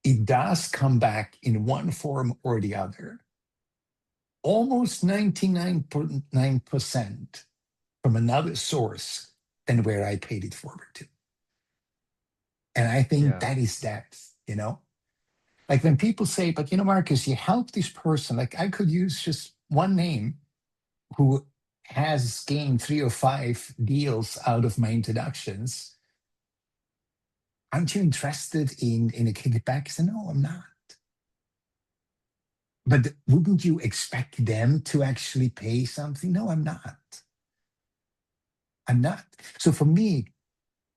it does come back in one form or the other, almost 99.9% from another source than where I paid it forward to. And I think Yeah. that is depth. Like when people say, but Marcus, you helped this person, like I could use just one name who has gained 3 or 5 deals out of my introductions. Aren't you interested in a kickback? I said, no, I'm not. But wouldn't you expect them to actually pay something? No, I'm not. I'm not. So for me,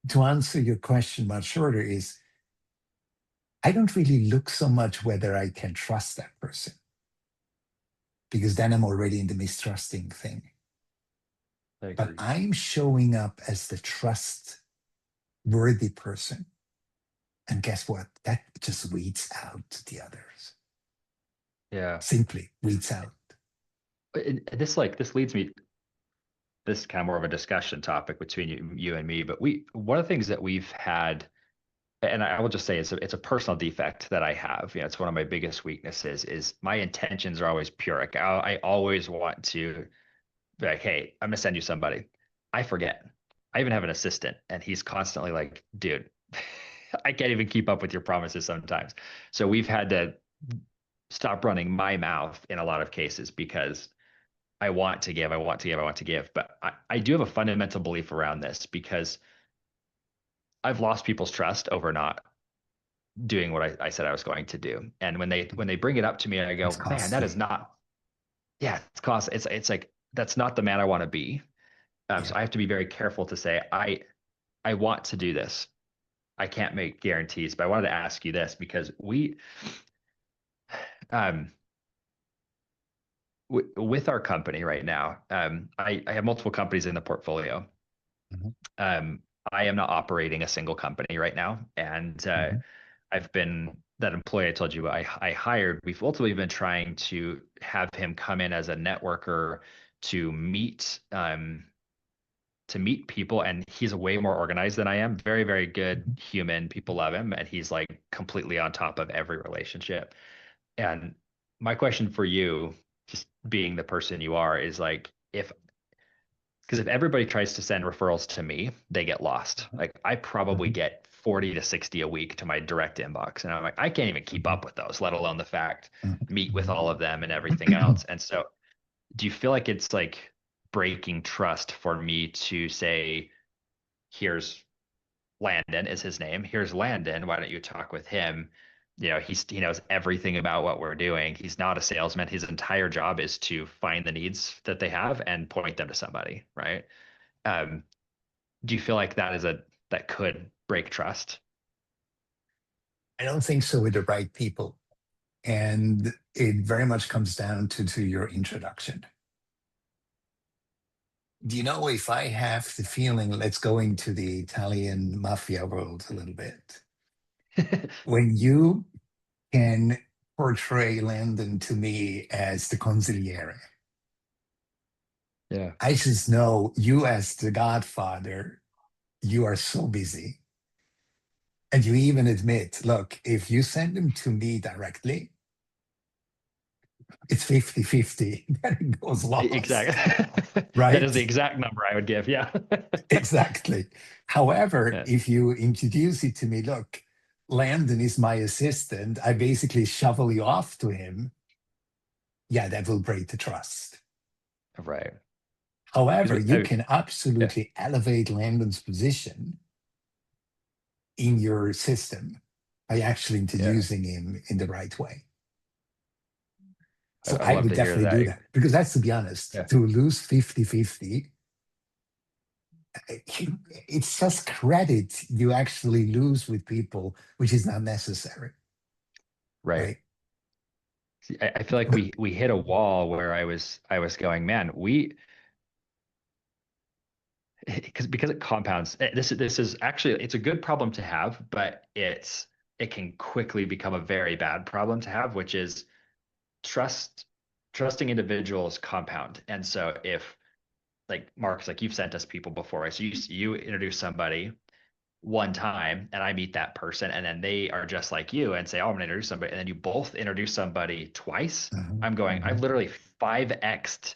to answer your question much shorter is, I don't really look so much whether I can trust that person, because then I'm already in the mistrusting thing. I But agree. I'm showing up as the trustworthy person. And guess what? That just weeds out the others. Yeah. Simply weeds out. This leads me, this is kind of more of a discussion topic between you and me, but one of the things that we've had, and I will just say it's a personal defect that I have. It's one of my biggest weaknesses is my intentions are always pure. Like I always want to be like, hey, I'm gonna send you somebody. I forget. I even have an assistant, and he's constantly like, dude, I can't even keep up with your promises sometimes. So we've had to stop running my mouth in a lot of cases because I want to give, I want to give, I want to give. But I do have a fundamental belief around this because I've lost people's trust over not doing what I said I was going to do. And when they bring it up to me, I It's go, man, that is costly. not, yeah, it's cost. It's like that's not the man I want to be. So Yeah. I have to be very careful to say I want to do this. I can't make guarantees, but I wanted to ask you this because um with our company right now, I have multiple companies in the portfolio. Mhm, Um, I am not operating a single company right now, and mhm, I've been that employee I told you I hired. We've ultimately been trying to have him come in as a networker to meet people, and he's way more organized than I am. Very, very good mhm. human. People love him, and he's like completely on top of every relationship. And my question for you, just being the person you are, is like if because if everybody tries to send referrals to me, they get lost. Like I probably Mhm, get 40 to 60 a week to my direct inbox. And I'm like, I can't even keep mhm, up with those, let alone the fact meet with mhm, all of them and everything mhm. else. And so do you feel like it's like breaking trust for me to say, here's Landon is his name. Here's Landon. Why don't you talk with him? He knows everything about what we're doing. He's not a salesman. His entire job is to find the needs that they have and point them to somebody, right? Um, do you feel like that could break trust? I don't think so with the right people. And it very much comes down to your introduction. Do you know, if I have the feeling, let's go into the Italian mafia world a little bit. When you can portray Landon to me as the consigliere, Yeah. I just know you as the godfather, you are so busy. And you even admit, look, if you send them to me directly, it's 50-50. Then it goes lost, Exactly. That is the right? exact number I would give. Yeah. Exactly. However, Yeah. if you introduce it to me, look, Landon is my assistant, I basically shovel you off to him, yeah, that will break the trust. Right. However, 'Cause you can yeah. absolutely elevate Landon's position in your system by actually Yeah. introducing him in the right way. So I I love would to hear definitely do that. that, because that's, to be honest, Yeah. to lose 50-50, it's just credit you actually lose with people, which is not necessary, Right. right? See, I feel like But we hit a wall where I was going, man, we because it compounds. This is actually it's a good problem to have, but it can quickly become a very bad problem to have, which is trust trusting individuals compound. And so if like Mark's like you've sent us people before, right? So you introduce somebody one time and I meet that person and then they are just like you and say, oh, I'm gonna introduce somebody. And then you both introduce somebody twice. Mhm, I'm going, I've mhm, literally 5x'd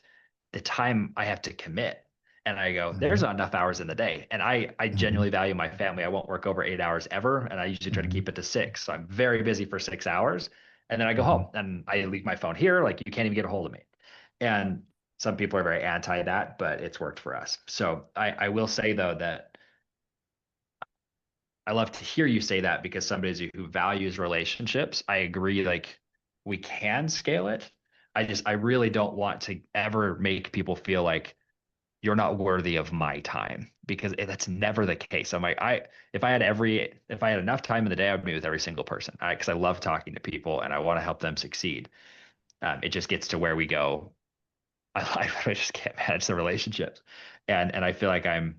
the time I have to commit. And I go, there's mhm, not enough hours in the day. And I mhm, genuinely value my family. I won't work over 8 hours ever. And I usually try to mhm, keep it to 6. So I'm very busy for 6 hours. And then I go mhm. home and I leave my phone here. Like you can't even get a hold of me. And some people are very anti that, but it's worked for us. So I will say though that I love to hear you say that because somebody who values relationships, I agree, like we can scale it. I really don't want to ever make people feel like you're not worthy of my time, because that's never the case. I'm like, if I had enough time in the day, I would meet with every single person, because I love talking to people and I want to help them succeed. It just gets to where we go. I just can't manage the relationships, and I feel like I'm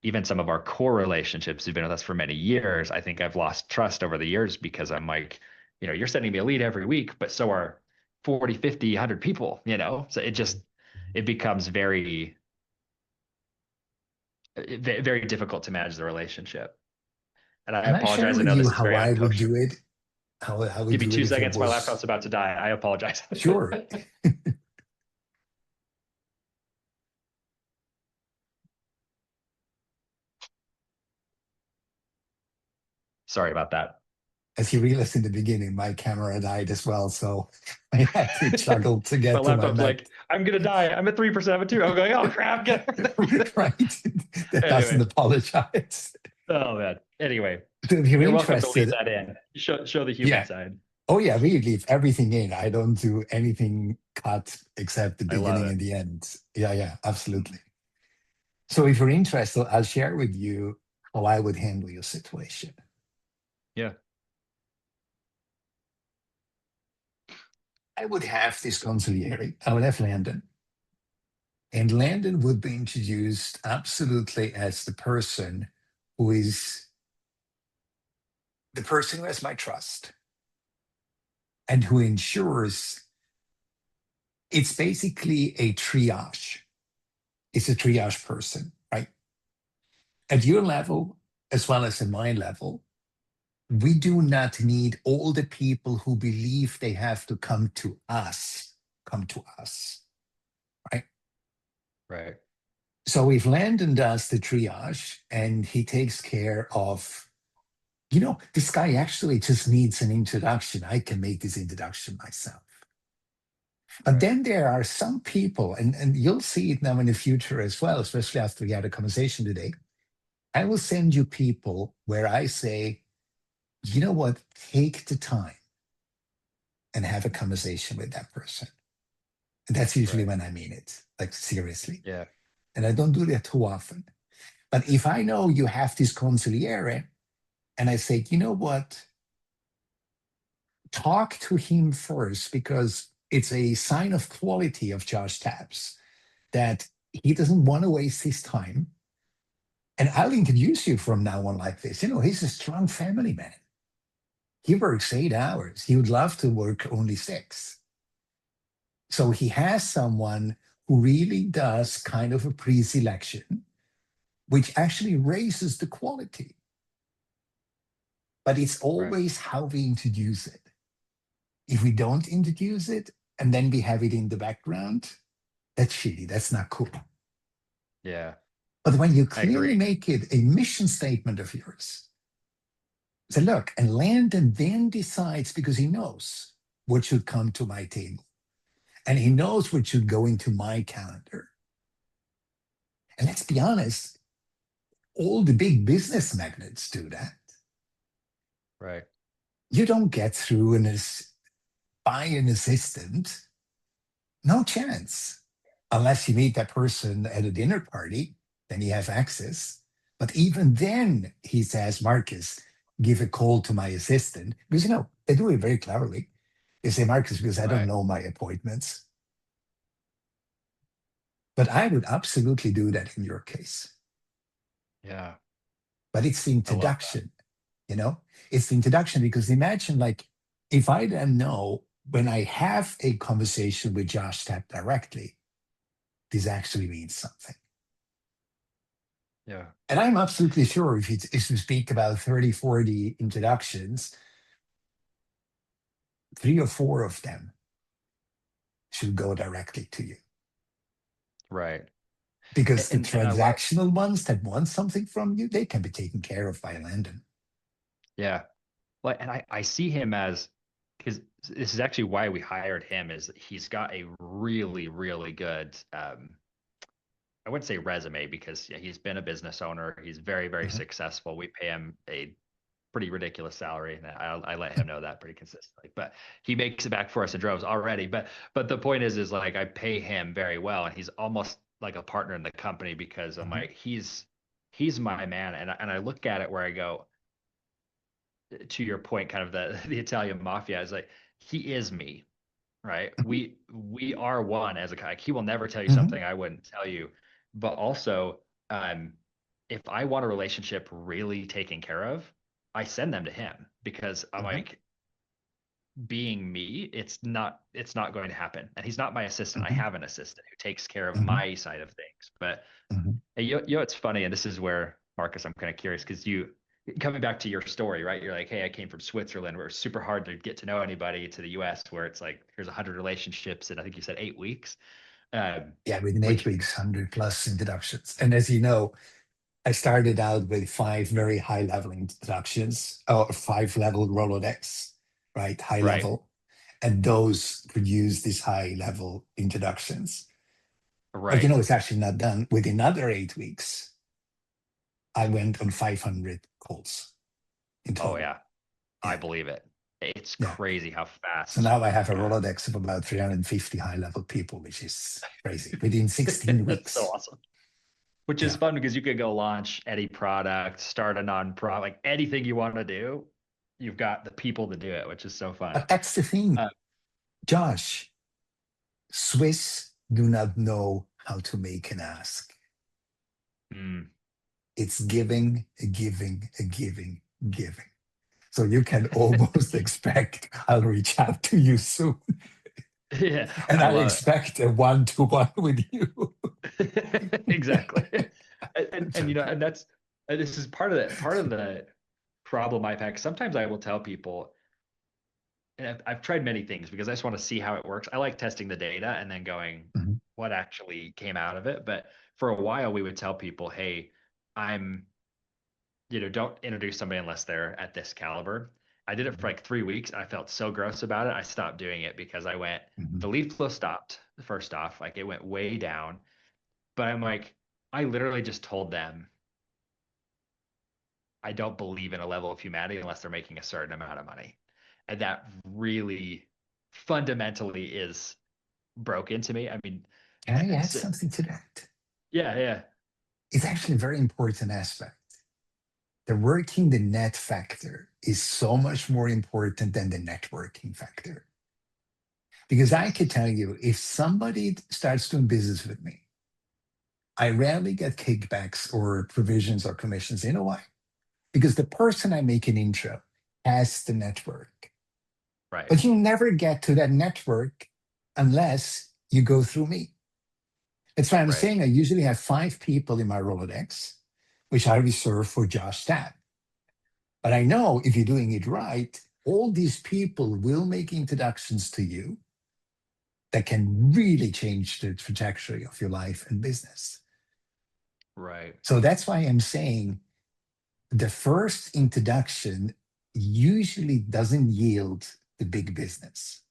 even some of our core relationships who've been with us for many years. I think I've lost trust over the years because I'm like, you're sending me a lead every week, but so are 40, 50, 100 people, so it becomes very difficult to manage the relationship. And I Can I share apologize. I with know you this is how very I would unkosher. do it? How I would Give me do it two if it seconds. My was laptop's about to die. I apologize. sure. Sorry about that. As you realized in the beginning, my camera died as well, so I had to juggle to My get to my laptop's Mac. like, I'm gonna die. I'm at 3%. I'm at 2. I'm going, oh crap, get everything. Right? That doesn't Anyway. apologize. Oh man. Anyway, So if you're you're welcome to leave interested, that in. Show the human yeah. side. Oh yeah, we leave everything in. I don't do anything cut except the I love beginning it. and the end. Yeah, yeah, absolutely. So if you're interested, I'll share with you how I would handle your situation. Yeah. I would have this consigliere. I would have Landon. And Landon would be introduced absolutely as the person who is the person who has my trust and who ensures it's basically a triage. It's a triage person, right? At your level, as well as at my level, we do not need all the people who believe they have to come to us, right? Right. So if Landon does the triage and he takes care of, this guy actually just needs an introduction. I can make this introduction myself. But Right. then there are some people, and you'll see it now in the future as well, especially after we had a conversation today. I will send you people where I say, you know what, take the time and have a conversation with that person. And that's usually Right. when I mean it, like seriously. Yeah. And I don't do that too often. But if I know you have this consigliere and I say, you know what, talk to him first because it's a sign of quality of Josh Taps that he doesn't want to waste his time. And I'll introduce you from now on like this. He's a strong family man. He works 8 hours. He would love to work only 6. So he has someone who really does kind of a pre-selection, which actually raises the quality. But it's Right. always how we introduce it. If we don't introduce it and then we have it in the background, that's shitty. That's not cool. Yeah. But when you I clearly agree. make it a mission statement of yours, say, look, and Landon then decides because he knows what should come to my table and he knows what should go into my calendar. And let's be honest, all the big business magnates do that. Right. You don't get through by an assistant, no chance. Unless you meet that person at a dinner party, then you have access. But even then, he says, Marcus, give a call to my assistant. Because, they do it very cleverly. They say, Marcus, because I don't Right. know my appointments. But I would absolutely do that in your case. Yeah. But it's the I love that. introduction, you know? It's the introduction because imagine like if I then know when I have a conversation with Josh Tapp directly, this actually means something. Yeah. And I'm absolutely sure if you speak about 30, 40 introductions, 3 or 4 of them should go directly to you. Right. Because the And I love, transactional ones that want something from you, they can be taken care of by Landon. yeah. Like, and I see him as, because this is actually why we hired him, is he's got a really, really good, I wouldn't say resume, because yeah, he's been a business owner. He's very, very Mhm. successful. We pay him a pretty ridiculous salary, and I let him know that pretty consistently. But he makes it back for us in droves already. But the point is like I pay him very well, and he's almost like a partner in the company because I'm Mhm. like, he's my man. And I look at it where I go, to your point, kind of the Italian mafia is like, he is me, right? Mhm. We are one as a guy. He will never tell you Mhm. something I wouldn't tell you. But also, if I want a relationship really taken care of, I send them to him because I'm Mhm. like, being me, it's not going to happen. And he's not my assistant. I Mhm. have an assistant who takes care of Mhm. my side of things. But Mhm. hey, it's funny, and this is where, Marcus, I'm kind of curious because you coming back to your story, right? You're like, hey, I came from Switzerland where it's super hard to get to know anybody, to the US where it's like here's 100 relationships in I think you said 8 weeks. Um, Yeah, within eight which weeks, 100 plus introductions. And as you know, I started out with five very high level introductions, or five level Rolodex, right? High right, level. And those produce these high level introductions. But you know, right. it's actually not done. Within another 8 weeks, I went on 500 calls in Oh total. yeah, I Yeah. believe it. It's Yeah. crazy how So fast now I have a uh, Rolodex of about 350 high level people, which is crazy within 16 that's so weeks. awesome. Which is Yeah. fun because you could go launch any product, start a non-profit, like anything you want to do, you've got the people to do it, which is so fun. But that's the thing, Uh, Josh. Swiss do not know how to make an ask. mm, It's giving, giving, giving, giving. So you can almost expect I'll reach out to you soon. yeah, And I I love expect a one-to-one with you. it. Exactly. And Joking. and that's and this is part of the problem I've had. 'Cause sometimes I will tell people, and I've tried many things because I just want to see how it works. I like testing the data and then going, Mhm. what actually came out of it. But for a while, we would tell people, hey, I'm don't introduce somebody unless they're at this caliber. I did it for Mhm. like 3 weeks and I felt so gross about it. I stopped doing it because I went, Mhm. the lead flow stopped first off, like it went way down. But I'm like, I literally just told them I don't believe in a level of humanity unless they're making a certain amount of money. And that really fundamentally is broken to me. I mean, Can I add so, something to that? yeah, yeah, It's actually a very important aspect. The working the net factor is so much more important than the networking factor. Because I could yes, tell you, if somebody starts doing business with me, I rarely get kickbacks or provisions or commissions. You know why? Because the person I make an intro has the network. right, But you never get to that network unless you go through me. That's why I'm right, saying I usually have five people in my Rolodex, which I reserve for Josh Tapp. But I know if you're doing it right, all these people will make introductions to you that can really change the trajectory of your life and business. right. So that's why I'm saying the first introduction usually doesn't yield the big business.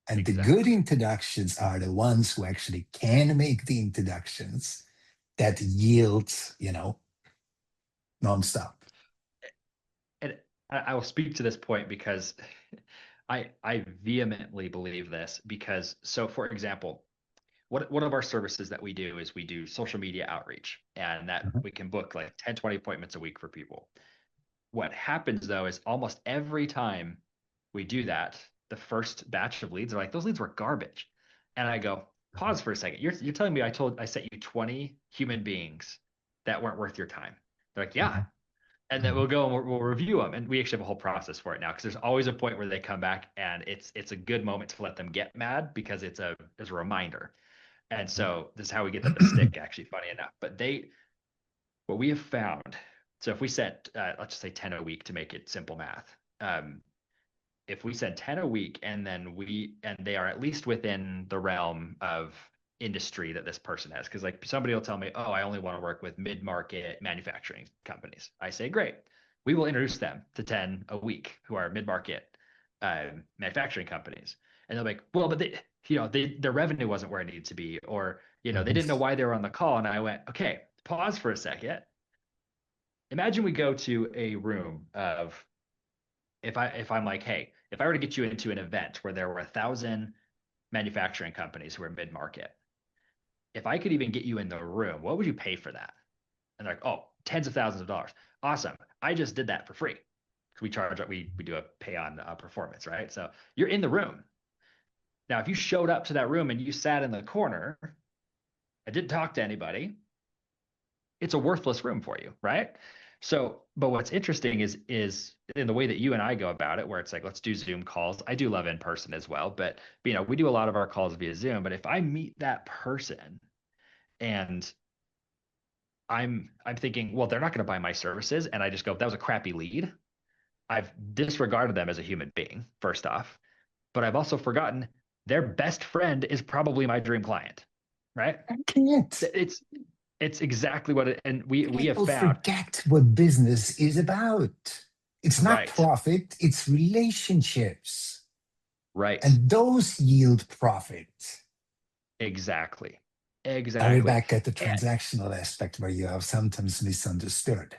And the good Exactly. introductions are the ones who actually can make the introductions that yield, nonstop. And I will speak to this point because I vehemently believe this because so for example, one of our services that we do is we do social media outreach and that Mhm. we can book like 10, 20 appointments a week for people. What happens though is almost every time we do that, the first batch of leads are like, those leads were garbage. And I go, pause for a second. You're telling me I sent you 20 human beings that weren't worth your time. They're like, yeah. Mhm. And then we'll Mhm. go and we'll review them. And we actually have a whole process for it now because there's always a point where they come back and it's a good moment to let them get mad because it's a reminder. And so this is how we get them to stick, actually, funny enough. But what we have found, so if we set, let's just say 10 a week to make it simple math. If we send 10 a week and they are at least within the realm of industry that this person has, because like somebody will tell me, oh, I only want to work with mid-market manufacturing companies. I say, great. We will introduce them to 10 a week who are mid-market manufacturing companies. And they're like, well, but their revenue wasn't where it needed to be, or they Mhm. didn't know why they were on the call. And I went, okay, pause for a second. Imagine we go to a room of if I'm like, hey, if I were to get you into an event where there were 1,000 manufacturing companies who are mid-market, if I could even get you in the room, what would you pay for that? And they're like, oh, tens of thousands of dollars. Awesome. I just did that for free. We charge, we do a pay on performance, right? So you're in the room. Now, if you showed up to that room and you sat in the corner and didn't talk to anybody, it's a worthless room for you, right? So, but what's interesting is in the way that you and I go about it, where it's like, let's do Zoom calls. I do love in person as well, but we do a lot of our calls via Zoom. But if I meet that person and I'm thinking, well, they're not going to buy my services, and I just go, that was a crappy lead. I've disregarded them as a human being, first off, but I've also forgotten their best friend is probably my dream client, right? I can't. It's exactly what it, and we have People found, forget what business is about. It's not right, profit, it's relationships. right, And those yield profit. exactly, Are we exactly. back at the And transactional aspect where you have sometimes misunderstood?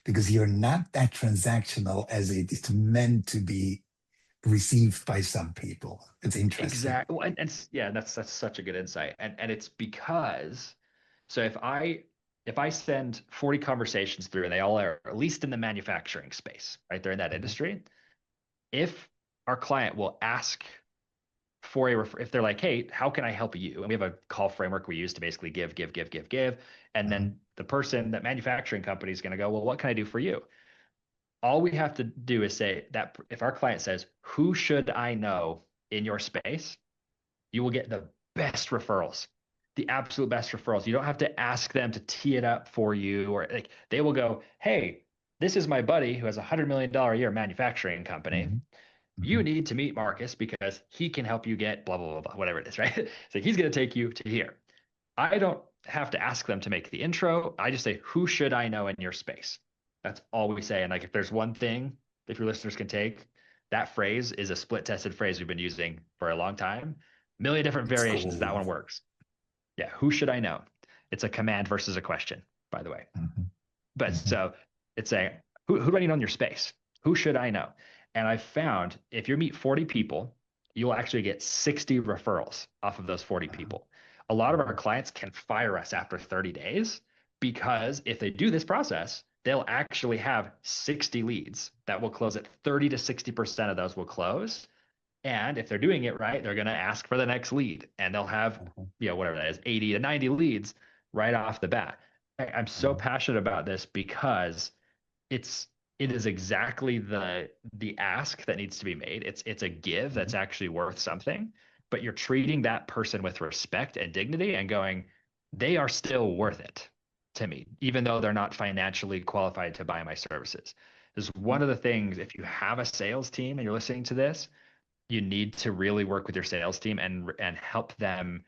Because you're not that transactional as it is meant to be received by some people. It's interesting. exactly, and yeah, that's such a good insight. And it's because so if I send 40 conversations through and they all are at least in the manufacturing space, right? They're in that Mhm, industry. If our client will ask for if they're like, hey, how can I help you? And we have a call framework we use to basically give, give, give, give, give. And mhm, then the person, that manufacturing company is going to go, well, what can I do for you? All we have to do is say that if our client says, who should I know in your space? You will get the best referrals, the absolute best referrals. You don't have to ask them to tee it up for you, or like they will go, hey, this is my buddy who has $100 million a year manufacturing company. mhm, You mhm, need to meet Marcus because he can help you get blah, blah, blah, blah, whatever it is, right? So he's going to take you to here. I don't have to ask them to make the intro. I just say, who should I know in your space? That's all we say. And like, if there's one thing that your listeners can take, that phrase is a split tested phrase we've been using for a long time. A million different It's variations. That gold. one works. Yeah. Who should I know? It's a command versus a question, by the way. Mhm, But mhm, so it's saying, who do I need on your space? Who should I know? And I found if you meet 40 people, you'll actually get 60 referrals off of those 40 mhm, people. A lot of our mhm, clients can fire us after 30 days because if they do this process, they'll actually have 60 leads that will close at 30 to 60% of those will close. And if they're doing it right, they're going to ask for the next lead and they'll have, mhm, whatever that is, 80 to 90 leads right off the bat. I'm so mhm, passionate about this because it's it is exactly the ask that needs to be made. It's a give mhm, that's actually worth something, but you're treating that person with respect and dignity and going, they are still worth it to me, even though they're not financially qualified to buy my services. This is one of the things, if you have a sales team and you're listening to this, you need to really work with your sales team and help them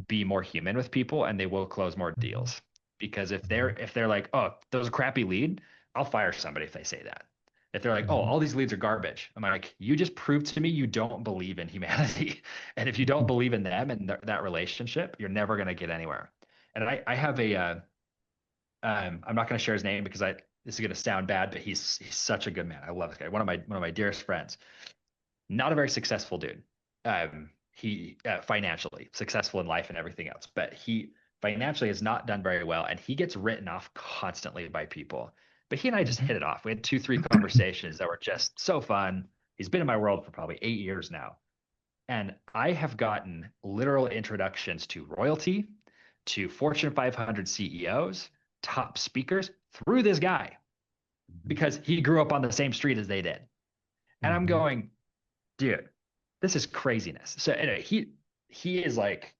be more human with people and they will close more mhm, deals. Because if they're mhm, if they're like, oh, that was a crappy lead, I'll fire somebody if they say that. If they're like, oh, mhm, all these leads are garbage, I'm like, you just proved to me you don't believe in humanity. And if you don't mhm, believe in them and that relationship, you're never going to get anywhere. And I have I'm not going to share his name because I this is going to sound bad, but he's such a good man. I love this guy. One of my dearest friends. Not a very successful dude. He financially successful in life and everything else, but he financially has not done very well, and he gets written off constantly by people. But he and I just mhm, hit it off. We had 2, 3 conversations that were just so fun. He's been in my world for probably 8 years now, and I have gotten literal introductions to royalty, to Fortune 500 CEOs, top speakers through this guy mhm, because he grew up on the same street as they did. And I'm mhm, going, dude, this is craziness. So anyway, he is like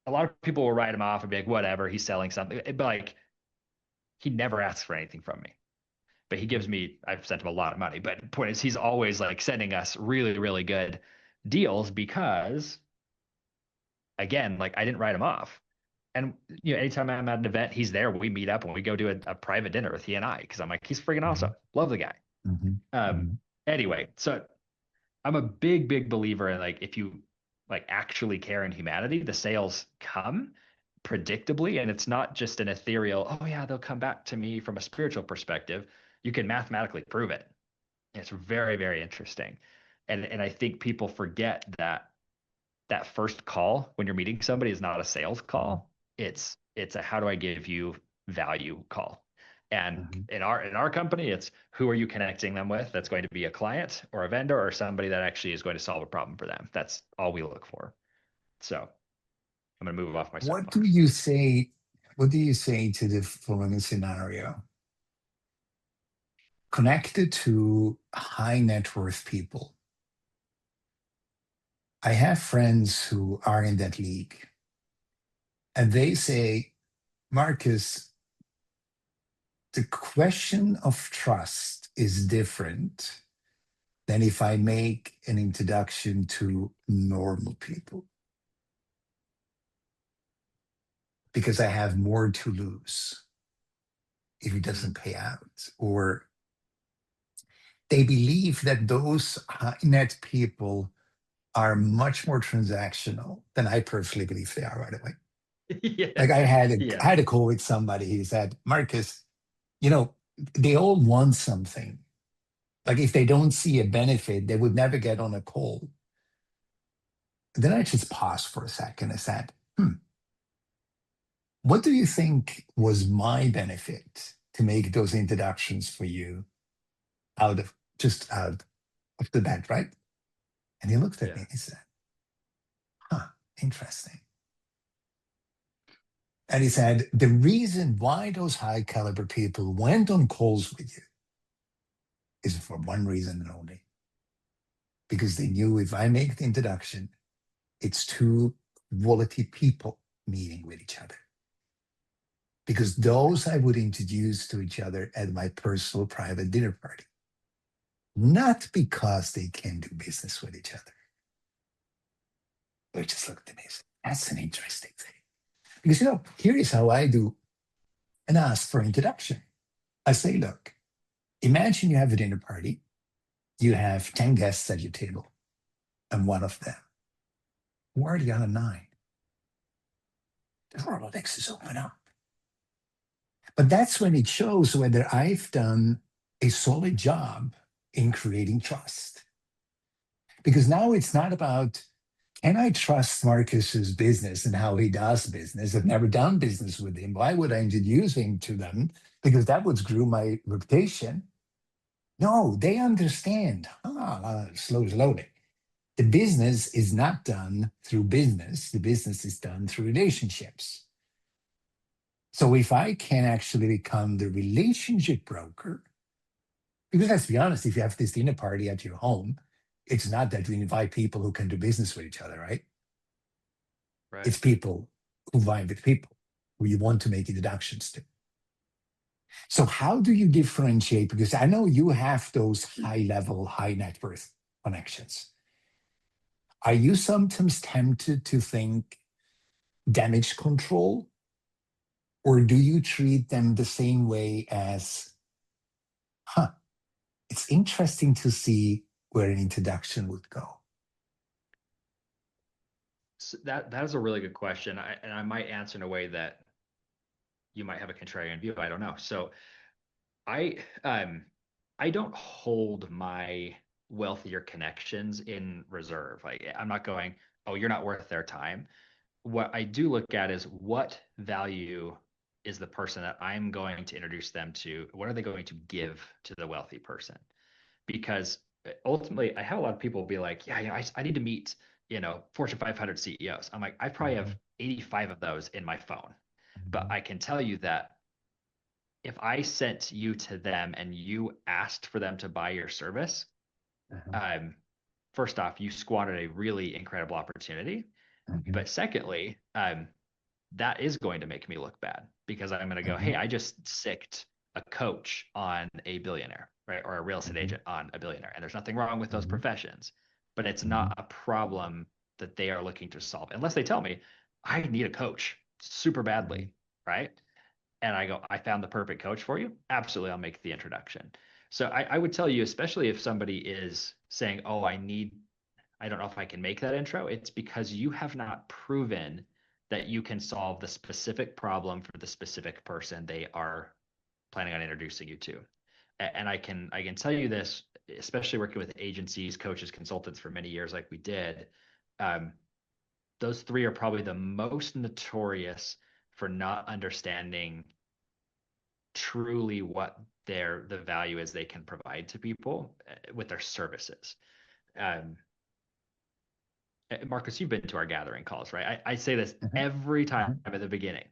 a lot of people will write him off and be like, whatever, he's selling something. But like he never asks for anything from me. But he gives me, I've sent him a lot of money. But the point is he's always like sending us really, really good deals because again, like I didn't write him off. And anytime I'm at an event, he's there. We meet up and we go do a private dinner with he and I because I'm like, he's freaking awesome. mhm, Love the guy. mhm, Um, mhm, anyway, so I'm a big, big believer in like if you like actually care in humanity, the sales come predictably, and it's not just an ethereal, oh yeah, they'll come back to me from a spiritual perspective. You can mathematically prove it. It's very, very interesting. And I think people forget that that first call when you're meeting somebody is not a sales mhm, call. It's a how do I give you value call. And Mhm. in our company, it's who are you connecting them with that's going to be a client or a vendor or somebody that actually is going to solve a problem for them. That's all we look for. So I'm going to move off my What do soapbox. you say? What do you say to the following scenario? Connected to high net worth people. I have friends who are in that league, and they say, Marcus, the question of trust is different than if I make an introduction to normal people because I have more to lose if it Mm. doesn't pay out. Or they believe that those high net people are much more transactional than I personally believe they are, by the way. Yeah. Like I Yeah. had a call with somebody. He said, Marcus, you know, they all want something. Like if they don't see a benefit, they would never get on a call. Then I just paused for a second. I said, what do you think was my benefit to make those introductions for you out of just out of the bat, right? And he looked at me Yeah. and he said, huh, interesting. And he said, the reason why those high caliber people went on calls with you is for one reason and only because they knew if I make the introduction, it's two quality people meeting with each other. Because those I would introduce to each other at my personal private dinner party, not because they can do business with each other. They just looked at me and said, that's an interesting thing. Because, here is how I do and ask for introduction. I say, look, imagine you have a dinner party, you have 10 guests at your table, and one of them, who are the other nine? The Rolodex is open up. But that's when it shows whether I've done a solid job in creating trust. Because now it's not about, can I trust Marcus's business and how he does business? I've never done business with him. Why would I introduce him to them? Because that would screw my reputation. No, they understand. Slowly. The business is not done through business. The business is done through relationships. So if I can actually become the relationship broker, because let's be honest, if you have this dinner party at your home, it's not that we invite people who can do business with each other, right? Right. It's people who vibe with people who you want to make introductions to. So how do you differentiate? Because I know you have those high level, high net worth connections. Are you sometimes tempted to think damage control? Or do you treat them the same way as, it's interesting to see where an introduction would go? So that is a really good question. And I might answer in a way that you might have a contrarian view. I don't know. So I I don't hold my wealthier connections in reserve. Like I'm not going, oh, you're not worth their time. What I do look at is what value is the person that I'm going to introduce them to? What are they going to give to the wealthy person? Because ultimately, I have a lot of people be like, yeah, I need to meet, Fortune 500 CEOs. I'm like, I probably have Mhm, 85 of those in my phone, but mhm, I can tell you that if I sent you to them and you asked for them to buy your service, mhm, um, first off, you squandered a really incredible opportunity. mhm, But secondly, that is going to make me look bad because I'm going to go, mhm, hey, I just sicked a coach on a billionaire, right? Or a real estate mhm, agent on a billionaire. And there's nothing wrong with those mhm, professions, but it's mhm, not a problem that they are looking to solve unless they tell me I need a coach super mhm, badly, right? And I go, I found the perfect coach for you. Absolutely, I'll make the introduction. So I would tell you, especially if somebody is saying, oh, I don't know if I can make that intro. It's because you have not proven that you can solve the specific problem for the specific person they are planning on introducing you to. And I can tell you this, especially working with agencies, coaches, consultants for many years, like we did. Um, those three are probably the most notorious for not understanding truly what the value is they can provide to people with their services. Um, Marcus, you've been to our gathering calls, right? I say this Mhm, every time mhm. at the beginning.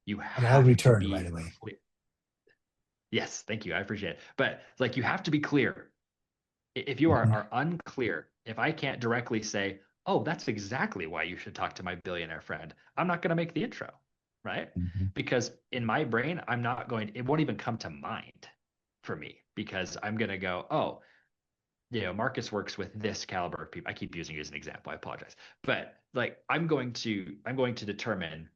You And I'll have to return right be away. clear. Yes, thank you. I appreciate it. But like you have to be clear. If you Mhm, are unclear, if I can't directly say, oh, that's exactly why you should talk to my billionaire friend, I'm not going to make the intro, right? mhm, Because in my brain, I'm not going, it won't even come to mind for me because I'm going to go, oh, Marcus works with this caliber of people. I keep using you as an example. I apologize. But like I'm going to determine,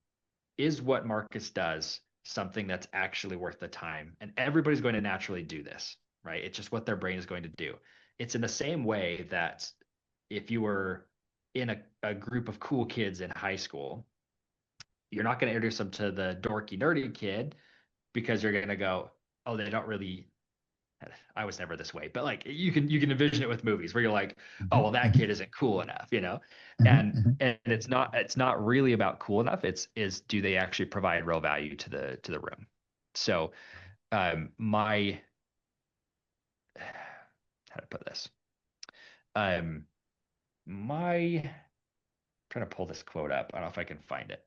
is what Marcus does something that's actually worth the time? And everybody's going to naturally do this, right? It's just what their brain is going to do. It's in the same way that if you were in a group of cool kids in high school, you're not going to introduce them to the dorky, nerdy kid because you're going to go, oh, they don't really. I was never this way, but like you can envision it with movies where you're like, oh mhm, well, that mhm, kid isn't cool enough, mhm, and mhm. and it's not really about cool enough. It's is do they actually provide real value to the room? So my how to put this my trying to pull this quote up. I don't know if I can find it.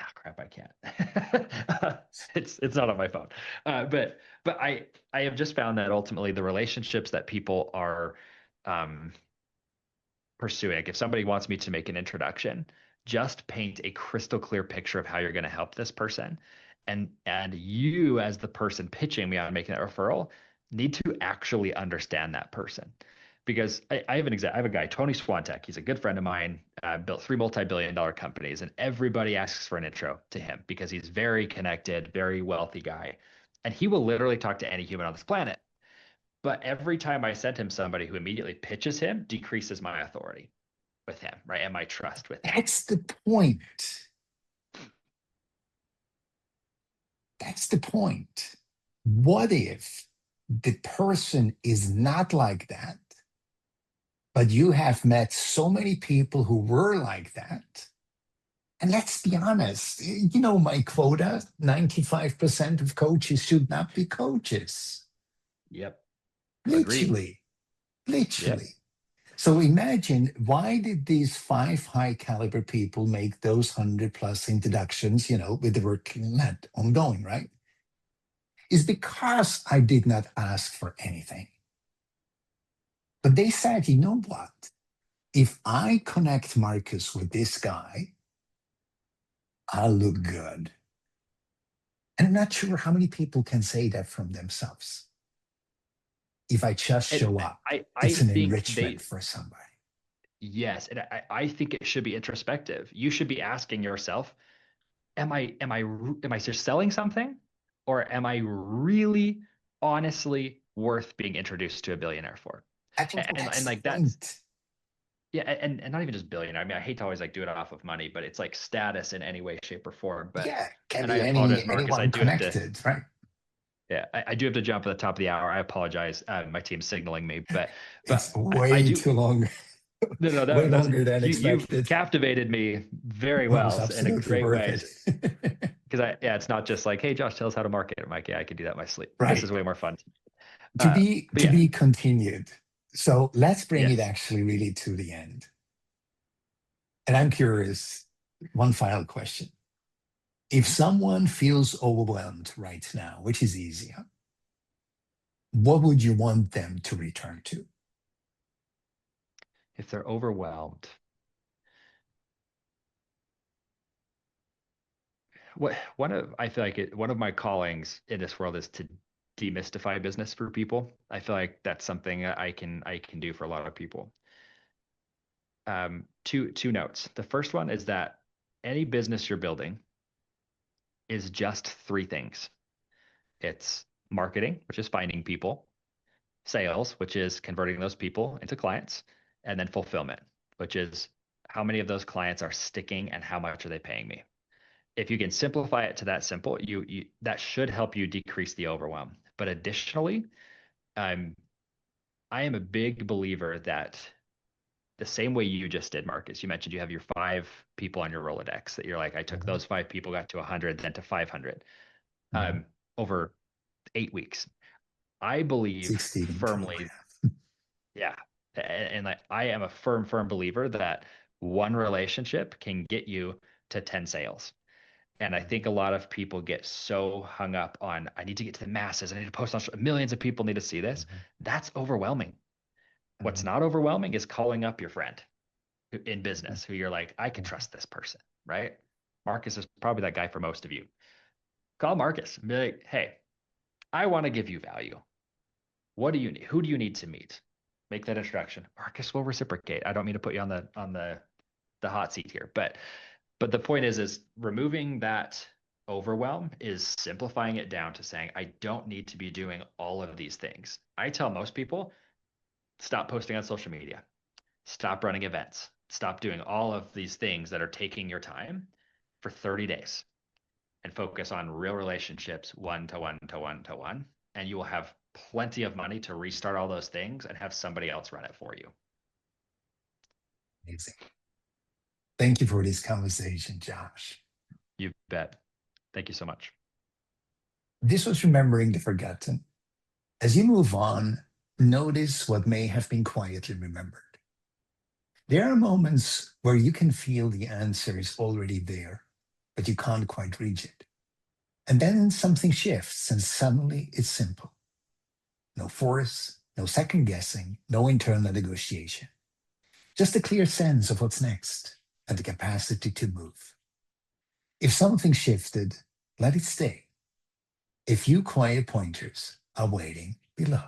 Ah, crap, I can't. It's not on my phone. But I have just found that ultimately the relationships that people are um, pursuing. Like if somebody wants me to make an introduction, just paint a crystal clear picture of how you're going to help this person. And you as the person pitching me on making that referral need to actually understand that person. Because I have an example. I have a guy, Tony Swantek. He's a good friend of mine, built three multi-billion-dollar companies, and everybody asks for an intro to him because he's very connected, very wealthy guy. And he will literally talk to any human on this planet. But every time I send him somebody who immediately pitches him, decreases my authority with him, right? And my trust with him. That's the point. That's the point. What if the person is not like that, but you have met so many people who were like that? And let's be honest, my quota, 95% of coaches should not be coaches. Yep. Agreed. Literally, Yep. literally. So imagine, why did these five high caliber people make those 100 plus introductions, with the work not ongoing, right? Is because I did not ask for anything. But they said, you know what? If I connect Marcus with this guy, I'll look good. And I'm not sure how many people can say that from themselves. If I just And show up, I it's an think enrichment for somebody. yes, and I think it should be introspective. You should be asking yourself, am I just selling something, or am I really honestly worth being introduced to a billionaire for? I think And that's the like that's point. yeah, and not even just billionaire. I mean, I hate to always like do it off of money, but it's like status in any way, shape, or form. But Yeah, can and I be apologize, Marcus. I anyone do have to connected, right? yeah, I do have to jump at the top of the hour. I apologize. My team's signaling me, It's but I way do. too long, No, no, way that's longer than you've expected. captivated me very It was well in a absolutely great worth way. it. Because it's not just like, hey, Josh, tell us how to market. I'm like, yeah, I could do that in my sleep. This is Right. way more fun. To be But to yeah, be continued. So let's bring it yes. actually really to the end. And I'm curious, one final question. If Mhm. someone feels overwhelmed right now, which is easier, what would you want them to return to? If they're overwhelmed, what one of I feel like one of my callings in this world is to demystify business for people. I feel like that's something that I can do for a lot of people. Two notes. The first one is that any business you're building is just three things. It's marketing, which is finding people, sales, which is converting those people into clients, and then fulfillment, which is how many of those clients are sticking and how much are they paying me. If you can simplify it to that simple, you that should help you decrease the overwhelm. But additionally, um, I am a big believer that the same way you just did, Marcus. You mentioned you have your 5 people on your Rolodex that you're like, I took Mhm. those 5 people, got to 100, then to 500 Mhm. over 8 weeks. I believe 16 firmly, kilogram. yeah. And like I am a firm believer that one relationship can get you to 10 sales. And I think a lot of people get so hung up on, I need to get to the masses. I need to post on millions of people need to see this. Mhm. That's overwhelming. What's Mhm. not overwhelming is calling up your friend in Mhm. business who you're like, I can Mhm. trust this person, right? Marcus is probably that guy for most of you. Call Marcus and be like, hey, I want to give you value. What do you need? Who do you need to meet? Make that introduction. Marcus will reciprocate. I don't mean to put you on the hot seat here, but the point is removing that overwhelm is simplifying it down to saying, I don't need to be doing all of these things. I tell most people, stop posting on social media, stop running events, stop doing all of these things that are taking your time for 30 days and focus on real relationships, one to one to one to one. And you will have plenty of money to restart all those things and have somebody else run it for you. Amazing. Thank you for this conversation, Josh. You bet. Thank you so much. This was Remembering the Forgotten. As you move on, notice what may have been quietly remembered. There are moments where you can feel the answer is already there, but you can't quite reach it. And then something shifts, and suddenly it's simple. No force, no second guessing, no internal negotiation. Just a clear sense of what's next and the capacity to move. If something shifted, let it stay. A few quiet pointers are waiting below.